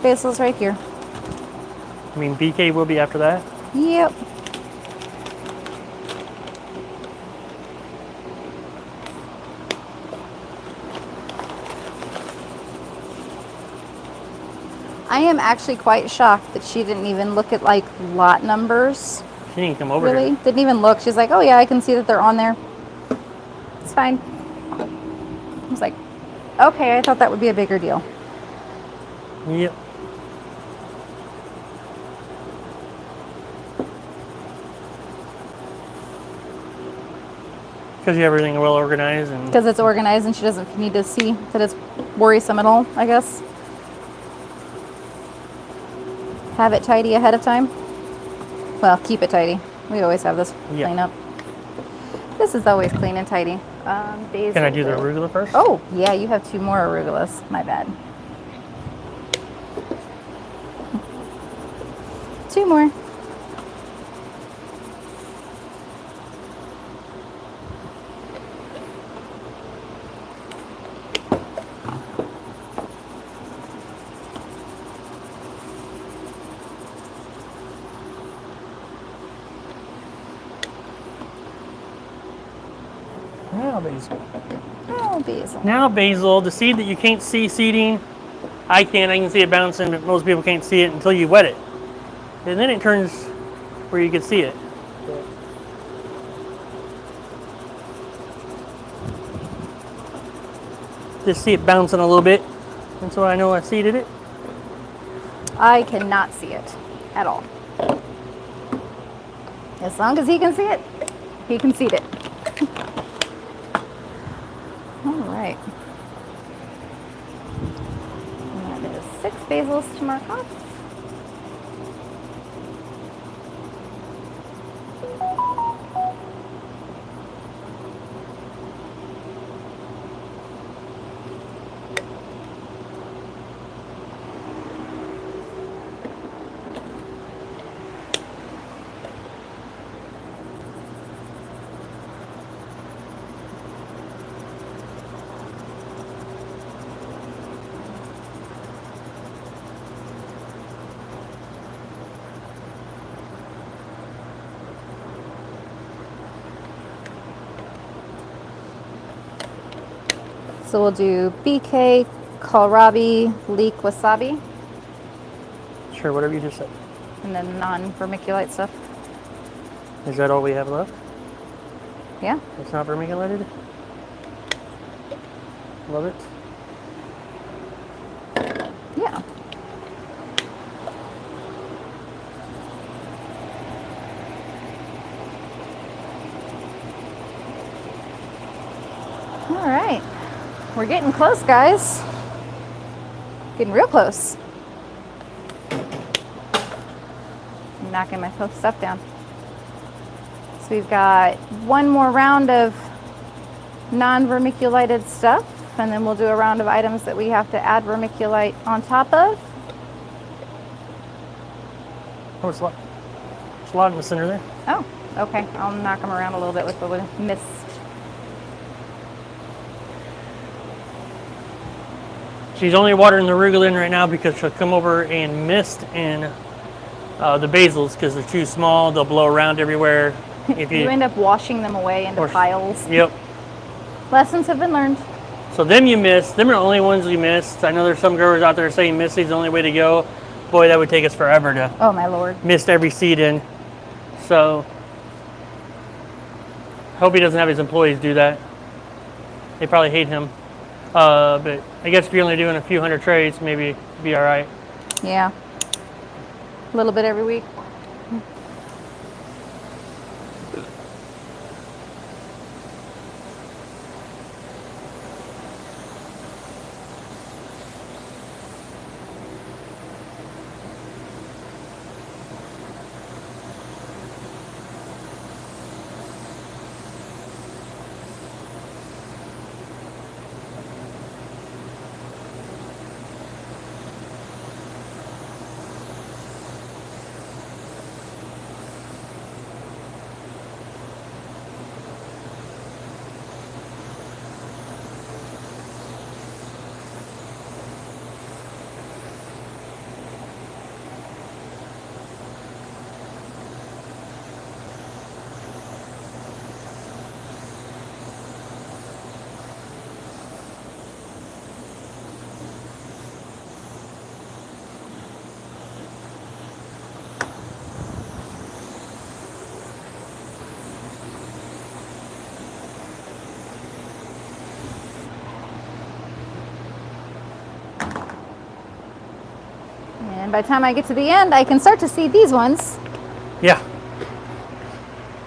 Basil's right here. I mean, BK will be after that. Yep. I am actually quite shocked that she didn't even look at like lot numbers. She didn't come over Really? here. Didn't even look. She's like, oh yeah, I can see that they're on there. It's fine. Okay, I thought that would be a bigger deal. Yep. Because you have everything well organized and Because it's organized and she doesn't need to see that it's worrisome at all, I guess. Have it tidy ahead of time. Well, keep it tidy. We always have this Yeah. clean up. This is always clean and tidy. Basil. Can I do the arugula first? Oh, yeah, you have 2 more arugulas. My bad. 2 more. Now basil. Oh, basil. Now basil, the seed that you can't see seeding. I can see it bouncing, but most people can't see it until you wet it. And then it turns where you can see it. Just see it bouncing a little bit. That's why I know I seeded it. I cannot see it at all. As long as he can see it, he can seed it. All right. And that is 6 basils to mark off. So we'll do BK, kohlrabi, leek, wasabi, Sure, whatever you just said. and then non-vermiculite stuff. Is that all we have left? Yeah. It's not vermiculated? Love it. Yeah. All right. We're getting close, guys. Getting real close. I'm knocking my stuff down. So we've got 1 more round of non-vermiculated stuff, and then we'll do a round of items that we have to add vermiculite on top of. Oh, it's a lot. There's a lot in the center there. Oh, okay. I'll knock them around a little bit with the mist. She's only watering the arugula in right now because she'll come over and mist in the basils because they're too small. They'll blow around everywhere. If You end up washing them away into piles. Yep. Lessons have been learned. So them you mist. Them are the only ones you missed. I know there's some growers out there saying misting's the only way to go. Boy, that would take us forever to Oh my lord. mist every seed in. So hope he doesn't have his employees do that. They probably hate him. But I guess if you're only doing a few hundred trays, maybe it'd be all right. Yeah. A little bit every week. by the time I get to the end, I can start to see these ones. Yeah.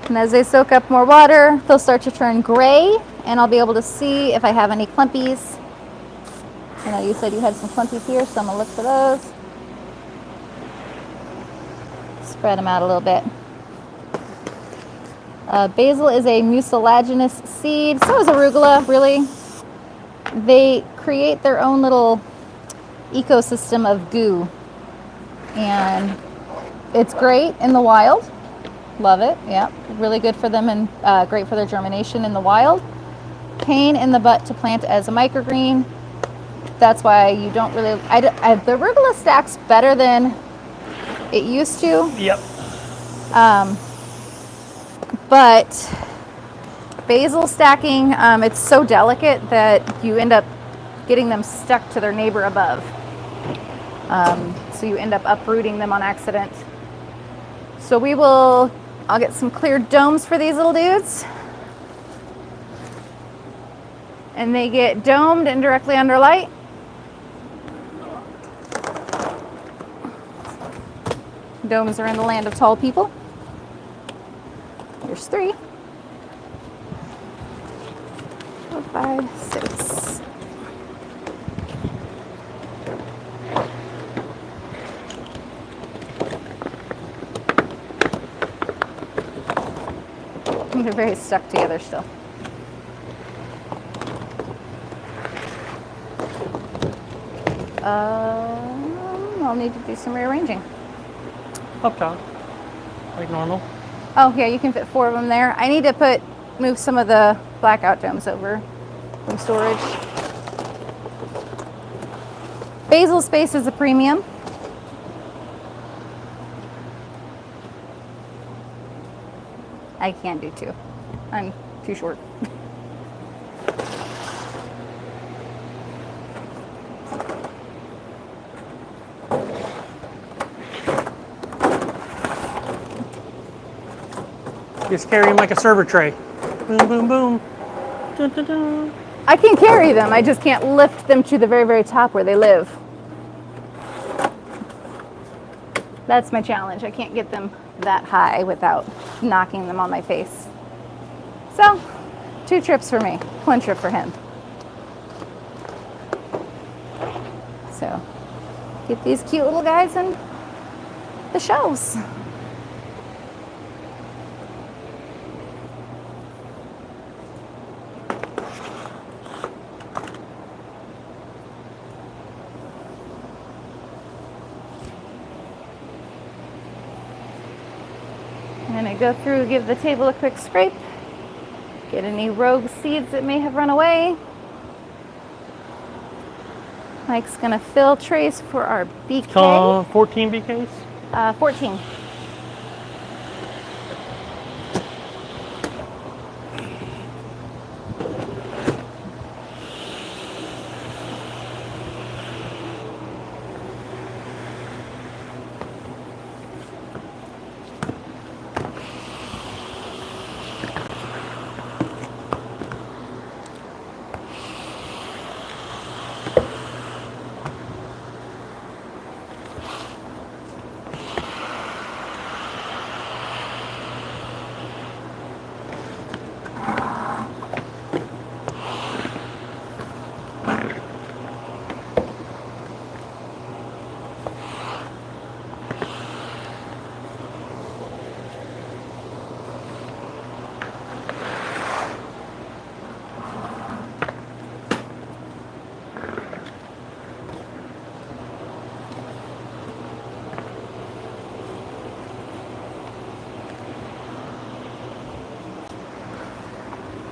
And as they soak up more water, they'll start to turn gray, and I'll be able to see if I have any clumpies. You know, you said you had some clumpies here, so I'm gonna look for those. Spread them out a little bit. Basil is a mucilaginous seed. So is arugula, really. They create their own little ecosystem of goo. And it's great in the wild. Love it, yeah. Really good for them and great for their germination in the wild. Pain in the butt to plant as a microgreen. That's why you don't really, the arugula stacks better than it used to. Yep. But basil stacking, it's so delicate that you end up getting them stuck to their neighbor above. So you end up uprooting them on accident. So I'll get some clear domes for these little dudes. And they get domed and directly under light. Domes are in the land of tall people. There's 3, 4, 5, 6. They're very stuck together still. I'll need to do some rearranging. Up top, like normal. Oh yeah, you can fit 4 of them there. I need to move some of the blackout domes over from storage. Basil space is a premium. I can't do 2. I'm too short. Just carry them like a server tray. Boom, boom, boom. Dun, dun, dun. I can carry them, I just can't lift them to the very, very top where they live. That's my challenge. I can't get them that high without knocking them on my face. So, 2 trips for me, 1 trip for him. So, get these cute little guys in the shelves. I'm going to go through, give the table a quick scrape, get any rogue seeds that may have run away. Mike's going to fill trays for our BK. 14 BKs? 14.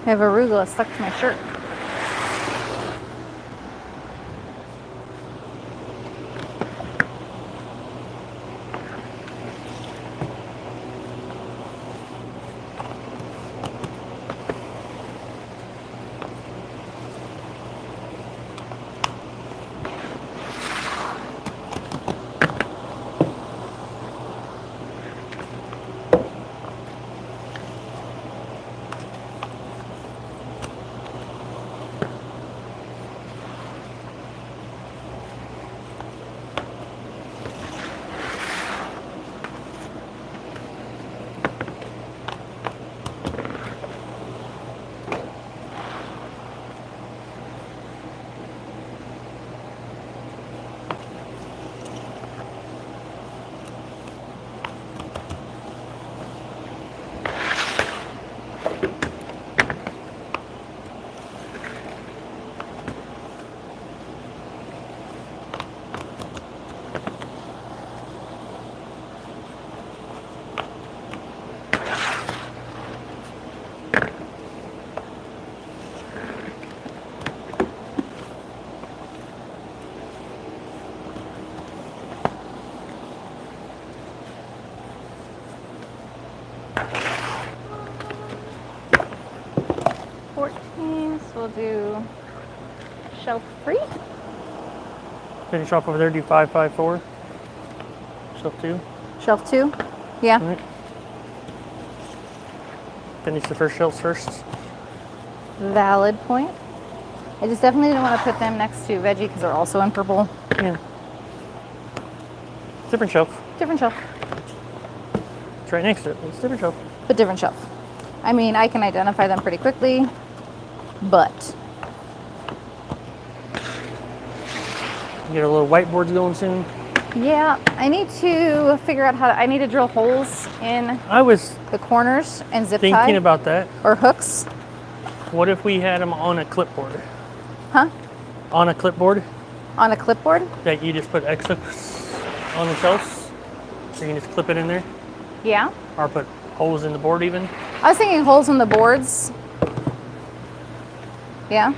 I have arugula stuck to my shirt. we'll do shelf 3. Finish off over there, do 5, 5, 4. Shelf 2. Shelf 2? Yeah. All right. Finish the first shelves first. Valid point. I just definitely didn't want to put them next to veggie because they're also in purple. Yeah. Different shelf. Different shelf. It's right next to it. It's a different shelf. But different shelf. I mean, I can identify them pretty quickly, but Get our little whiteboards going soon. yeah, I need to figure out how to, I need to drill holes in I was the corners and zip thinking tie about that. or hooks. What if we had them on a clipboard? Huh? On a clipboard On a clipboard? that you just put X on the shelves? So you can just clip it in there? Yeah. Or put holes in the board even? I was thinking holes in the boards. Yeah.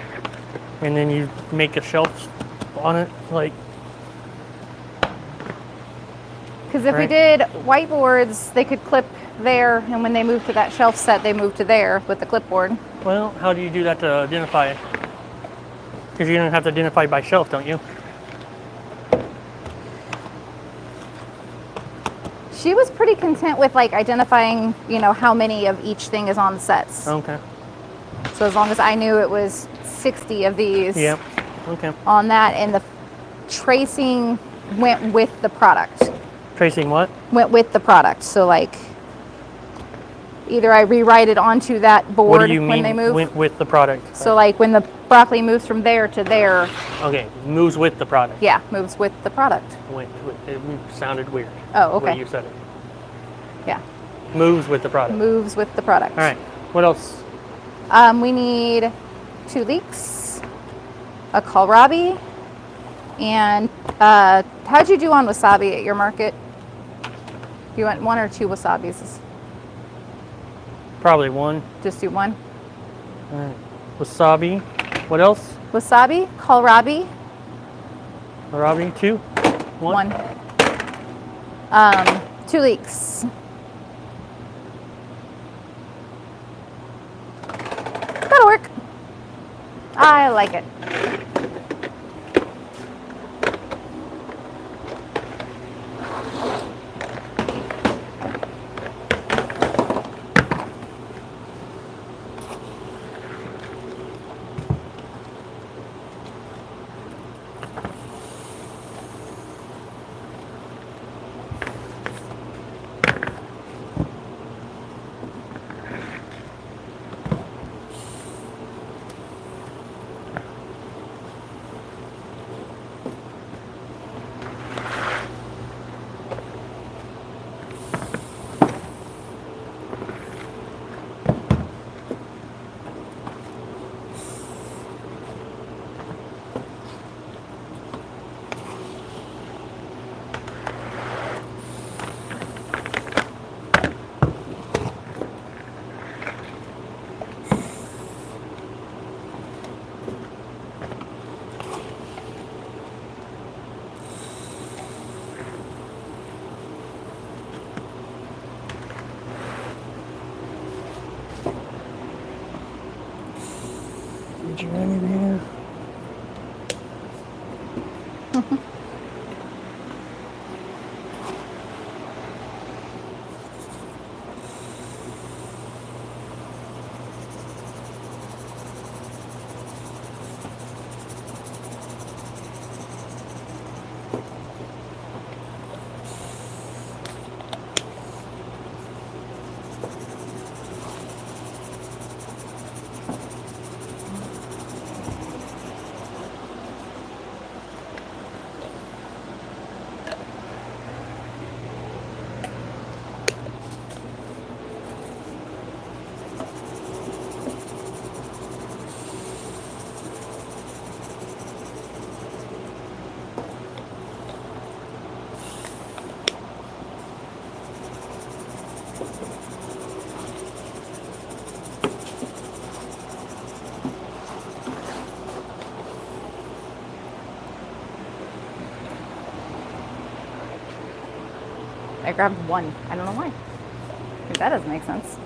And then you make a shelf on it, like, Because if we Right. did whiteboards, they could clip there, and when they move to that shelf set, they move to there with the clipboard. well, how do you do that to identify it? Because you don't have to identify by shelf, don't you? She was pretty content with like identifying, you know, how many of each thing is on the sets. Okay. So as long as I knew it was 60 of these Yep. Okay. on that, and the tracing went with the product. Tracing what? Went with the product. So like either I rewrite it onto that What board do you when mean they move. went with the product? So like when the broccoli moves from there to there, Okay, moves with the product. yeah, moves with the product. It sounded weird. Oh, The way okay. you said it. Yeah, Moves with the product. moves with the product. All right. What else? We need 2 leeks, a kohlrabi, and how'd you do on wasabi at your market? You want 1 or 2 wasabis? Probably 1. Just do 1. All right. Wasabi. What else? Wasabi, kohlrabi, Arabi. 2. 1. 1. 2 leeks. That'll work. I like it. Did you run in here? I grabbed 1. I don't know why. That doesn't make sense.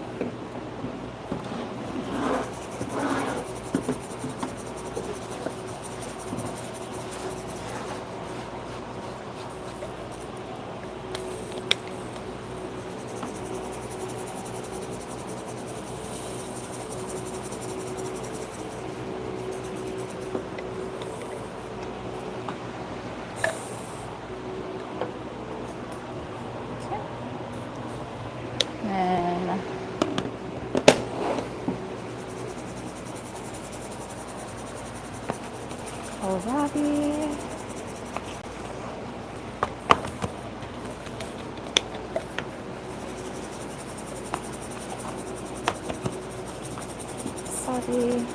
And kohlrabi. Wasabi.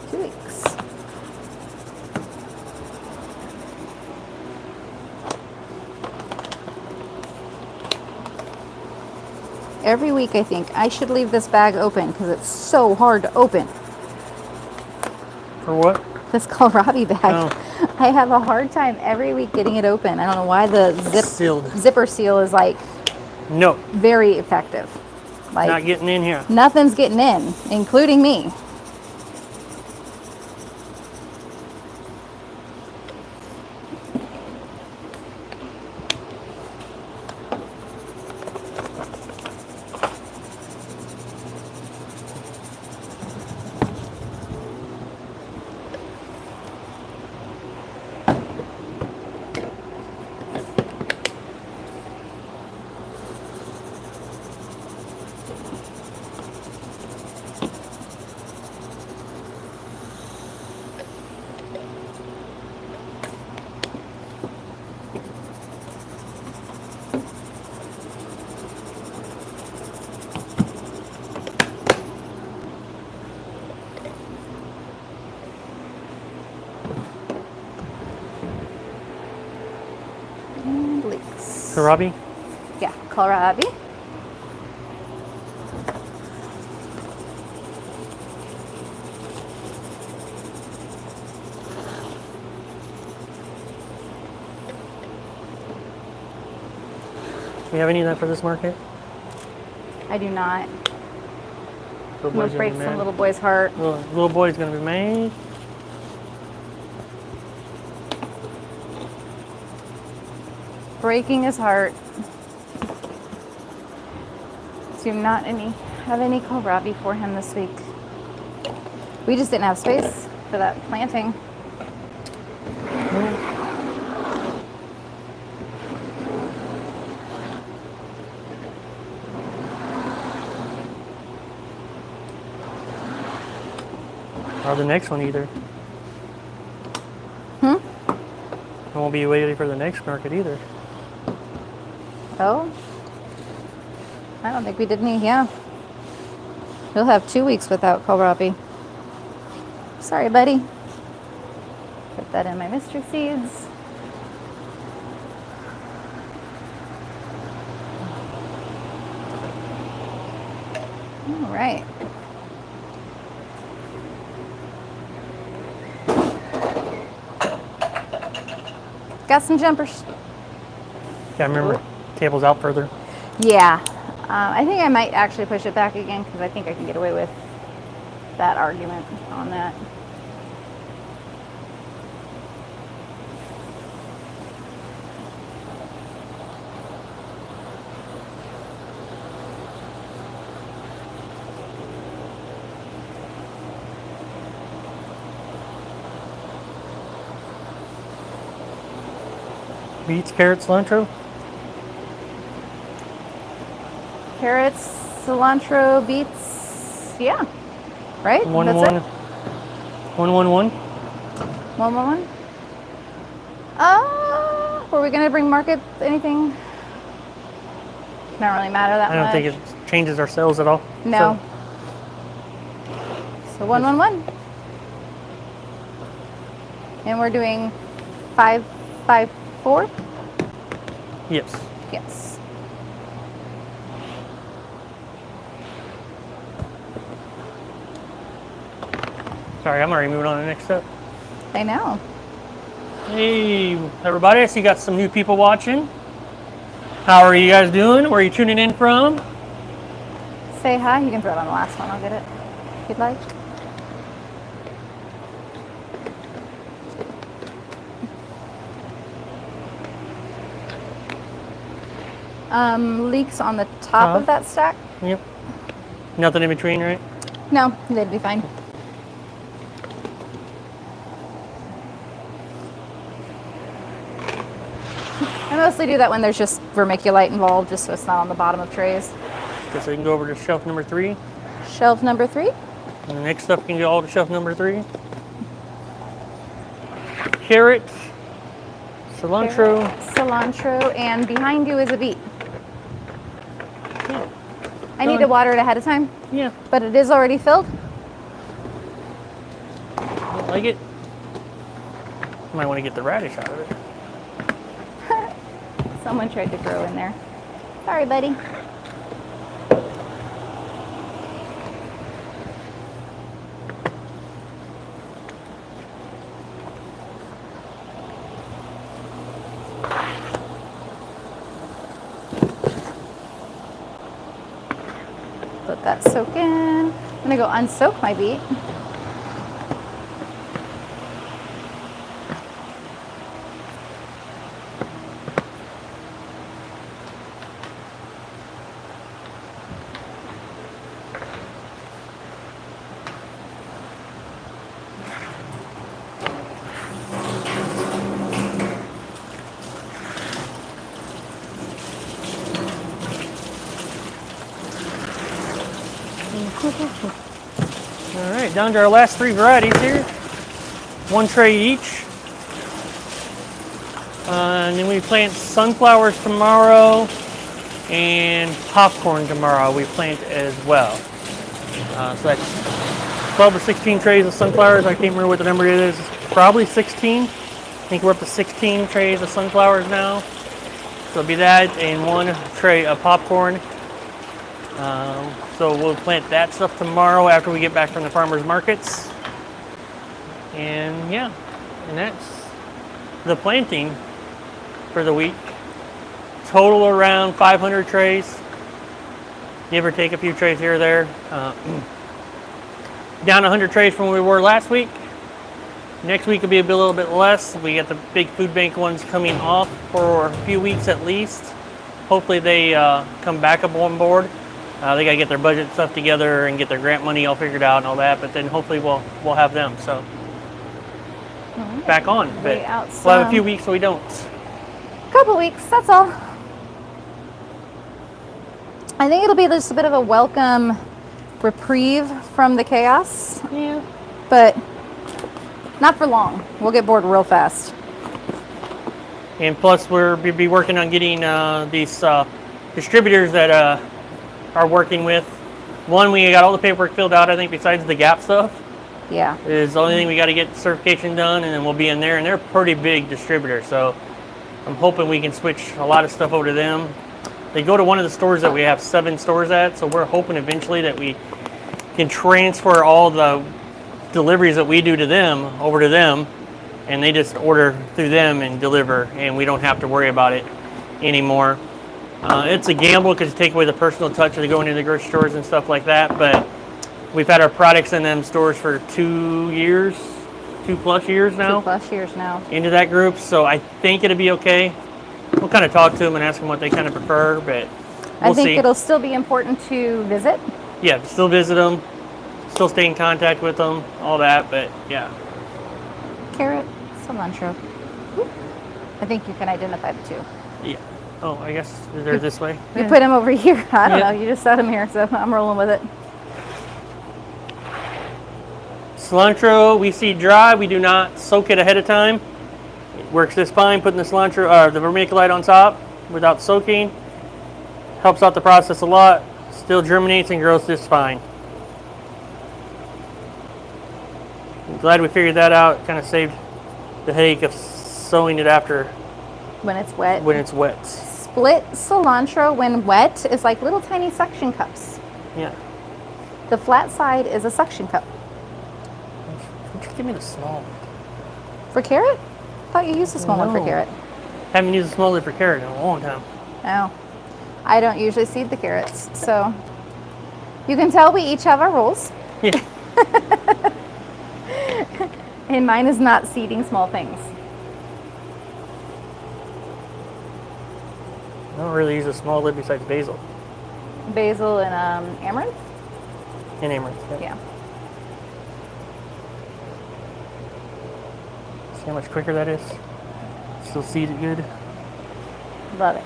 2 weeks. Every week I think I should leave this bag open because it's so hard to open. For what? This kohlrabi bag. Oh. I have a hard time every week getting it open. I don't know why the Sealed. zipper seal is like No. very effective. Like Not getting in here. nothing's getting in, including me. And leeks. Kohlrabi? Yeah, kohlrabi. Do we have any of that for this market? I do not. Little I'm gonna boy's break gonna be some mad. little boy's heart. Little boy's gonna be made. Breaking his heart. Do not have any kohlrabi for him this week. We just didn't have space for that planting. Or the next one either. I won't be waiting for the next market either. Oh? I don't think we did any, yeah. We'll have 2 weeks without kohlrabi. Sorry, buddy. Put that in my mystery seeds. All right. Got some jumpers. Yeah, remember, table's out further. Yeah. I think I might actually push it back again because I think I can get away with that argument on that. Beets, carrots, cilantro. Carrots, cilantro, beets. Yeah. Right? One, That's one. it? 111. 111. Were we gonna bring market anything? Not really matter that I don't much. think it changes our sales at all. No. So 111. And we're doing 554? Yes. Yes. Sorry, I'm already moving on to the next step. I know. Hey, everybody, I see you got some new people watching. How are you guys doing? Where are you tuning in from? Say hi. You can throw it on the last one. I'll get it if you'd like. Leeks on the top of that stack. Yep. Nothing in between, right? No, they'd be fine. I mostly do that when there's just vermiculite involved, just so it's not on the bottom of trays. Guess we can go over to shelf number 3. Shelf number 3. And the next stuff can go all to shelf number 3. Carrots, cilantro. Cilantro, and behind you is a beet. Yeah. I need to water it ahead of time, Yeah. but it is already filled. Like it. Might want to get the radish out of it. Someone tried to grow in there. Sorry, buddy. Let that soak in. I'm gonna go unsoak my beet. All right, down to our last 3 varieties here. 1 tray each. And then we plant sunflowers tomorrow and popcorn tomorrow we plant as well. So that's 12 or 16 trays of sunflowers. I can't remember what the number is. Probably 16. I think we're up to 16 trays of sunflowers now. So it'll be that and 1 tray of popcorn. So we'll plant that stuff tomorrow after we get back from the farmers markets. And yeah, and that's the planting for the week. Total around 500 trays. Give or take a few trays here or there. Down 100 trays from where we were last week. Next week will be a little bit less. We got the big food bank ones coming off for a few weeks at least. Hopefully they come back up on board. They got to get their budget stuff together and get their grant money all figured out and all that. But then hopefully we'll have them. So back on. But we'll have a few weeks so we don't. Couple weeks. That's all. I think it'll be just a bit of a welcome reprieve from the chaos. Yeah. But not for long. We'll get bored real fast. And plus, we'll be working on getting these distributors that are working with. One, we got all the paperwork filled out, I think, besides the GAP stuff. Yeah. Is the only thing we got to get certification done, and then we'll be in there. And they're a pretty big distributor, so I'm hoping we can switch a lot of stuff over to them. They go to one of the stores that we have 7 stores at, so we're hoping eventually that we can transfer all the deliveries that we do to them over to them, and they just order through them and deliver, and we don't have to worry about it anymore. It's a gamble because you take away the personal touch of going into the grocery stores and stuff like that, but we've had our products in them stores for 2 years, 2+ years now. 2+ years now. Into that group, so I think it'll be okay. We'll kind of talk to them and ask them what they kind of prefer, but we'll see. I think it'll still be important to visit. Yeah, still visit them, still stay in contact with them, all that, but yeah. Carrot, cilantro. I think you can identify the 2. Yeah. Oh, I guess they're this way. You put them over here. I don't Yeah. know. You just set them here, so I'm rolling with it. Cilantro, we see dry. We do not soak it ahead of time. It works just fine. Putting the cilantro, the vermiculite on top without soaking helps out the process a lot. Still germinates and grows just fine. I'm glad we figured that out. Kind of saved the headache of sowing it after When it's wet. when it's wet. Split cilantro when wet is like little tiny suction cups. Yeah. The flat side is a suction cup. Give me the small one. For carrot? I thought you used the small one for No. carrot. Haven't used a small lid for carrot in a long time. No. I don't usually seed the carrots, so you can tell we each have our rules. Yeah. And mine is not seeding small things. don't really use a small lid besides basil Basil and amaranth. and amaranth. Yeah. See how much quicker that is? Still seeds it good. Love it.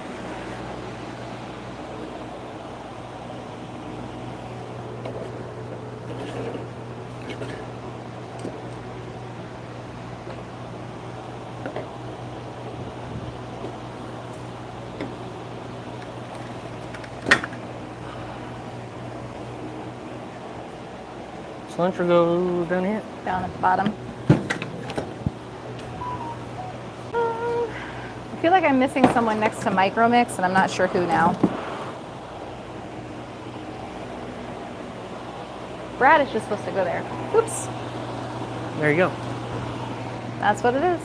Cilantro go down here. Down at the bottom. I feel like I'm missing someone next to Micromix, and I'm not sure who now. Brad is just supposed to go there. Oops. There you go. That's what it is.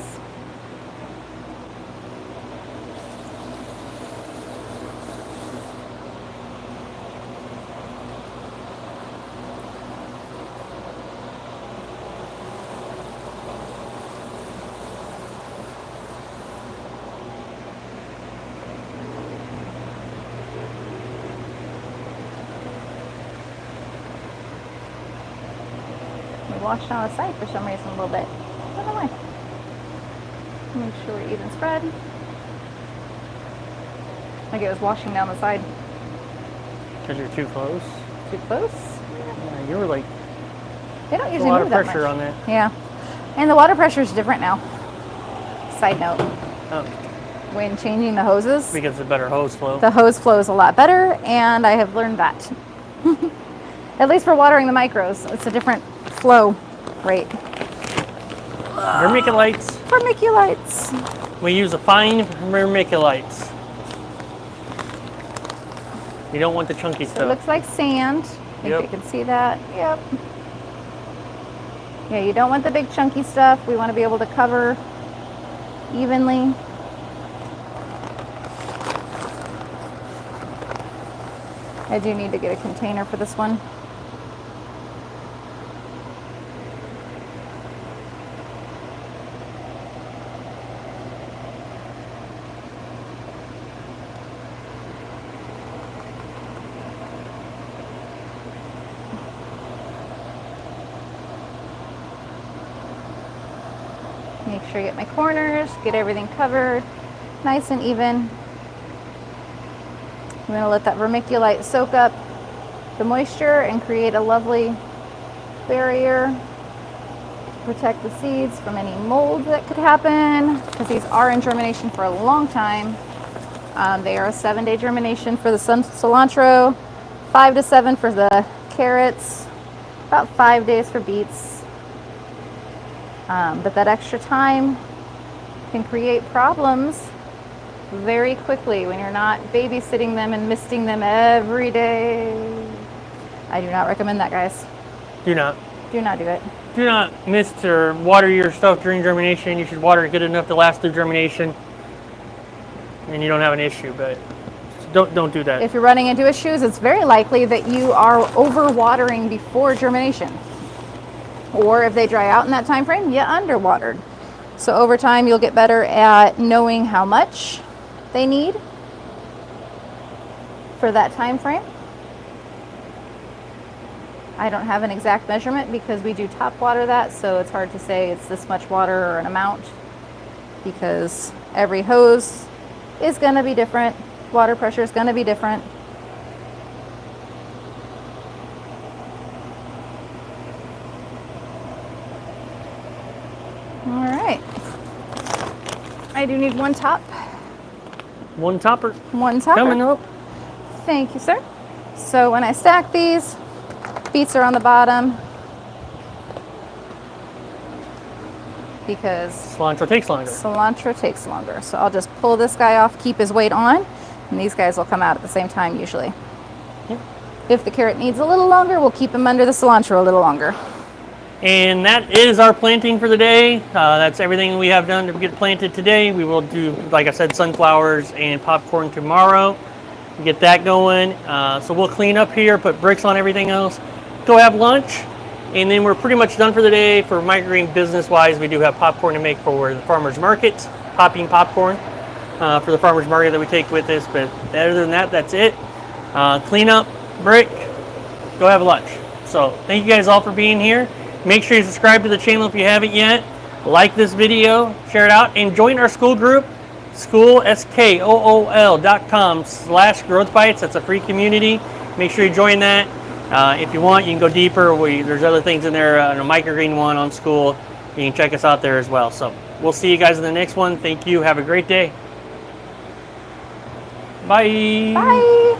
Washed down the side for some reason a little bit. I don't know why. Make sure we're even spread. Like it was washing down the side. Because you're too close. Too close? Yeah, you were like They don't a usually lot move of that pressure much. on that. Yeah. And the water pressure is different now. Side note. Oh, When changing the hoses, because it's a better hose flow. the hose flows a lot better, and I have learned that. At least for watering the micros, it's a different flow rate. Vermiculites. Vermiculites. We use a fine vermiculites. You don't want the chunky So it stuff. looks like sand. I think Yep. you can see that. Yep. Yeah, you don't want the big chunky stuff. We want to be able to cover evenly. I do need to get a container for this one. Make sure I get my corners, get everything covered, nice and even. I'm going to let that vermiculite soak up the moisture and create a lovely barrier to protect the seeds from any mold that could happen, because these are in germination for a long time. They are a 7-day germination for the cilantro, 5 to 7 for the carrots, about 5 days for beets. But that extra time can create problems very quickly when you're not babysitting them and misting them every day. I do not recommend that, guys. Do not. Do not do it. Do not mist or water your stuff during germination. You should water it good enough to last through germination, and you don't have an issue. But don't do that. If you're running into issues, it's very likely that you are over-watering before germination. Or if they dry out in that time frame, you underwatered. So over time, you'll get better at knowing how much they need for that time frame. I don't have an exact measurement because we do top water that, so it's hard to say it's this much water or an amount, because every hose is going to be different. Water pressure is going to be different. All right. I do need one top. One topper One topper. coming up. Thank you, sir. So when I stack these, beets are on the bottom because Cilantro takes longer. cilantro takes longer. So I'll just pull this guy off, keep his weight on, and these guys will come out at the same time usually. Yep. If the carrot needs a little longer, we'll keep him under the cilantro a little longer. And that is our planting for the day. That's everything we have done to get planted today. We will do, like I said, sunflowers and popcorn tomorrow. Get that going. So we'll clean up here, put bricks on everything else, go have lunch, and then we're pretty much done for the day. For Microgreen business-wise, we do have popcorn to make for the farmers market, popping popcorn. for the farmers market that we take with us. But other than that, that's it. Clean up, brick, go have lunch. So thank you guys all for being here. Make sure you subscribe to the channel if you haven't yet. Like this video, share it out, and join our school group, skool.com/growthbites. That's a free community. Make sure you join that. If you want, you can go deeper. There's other things in there, a microgreen one on school. You can check us out there as well. So we'll see you guys in the next one. Thank you. Have a great day. Bye. Bye.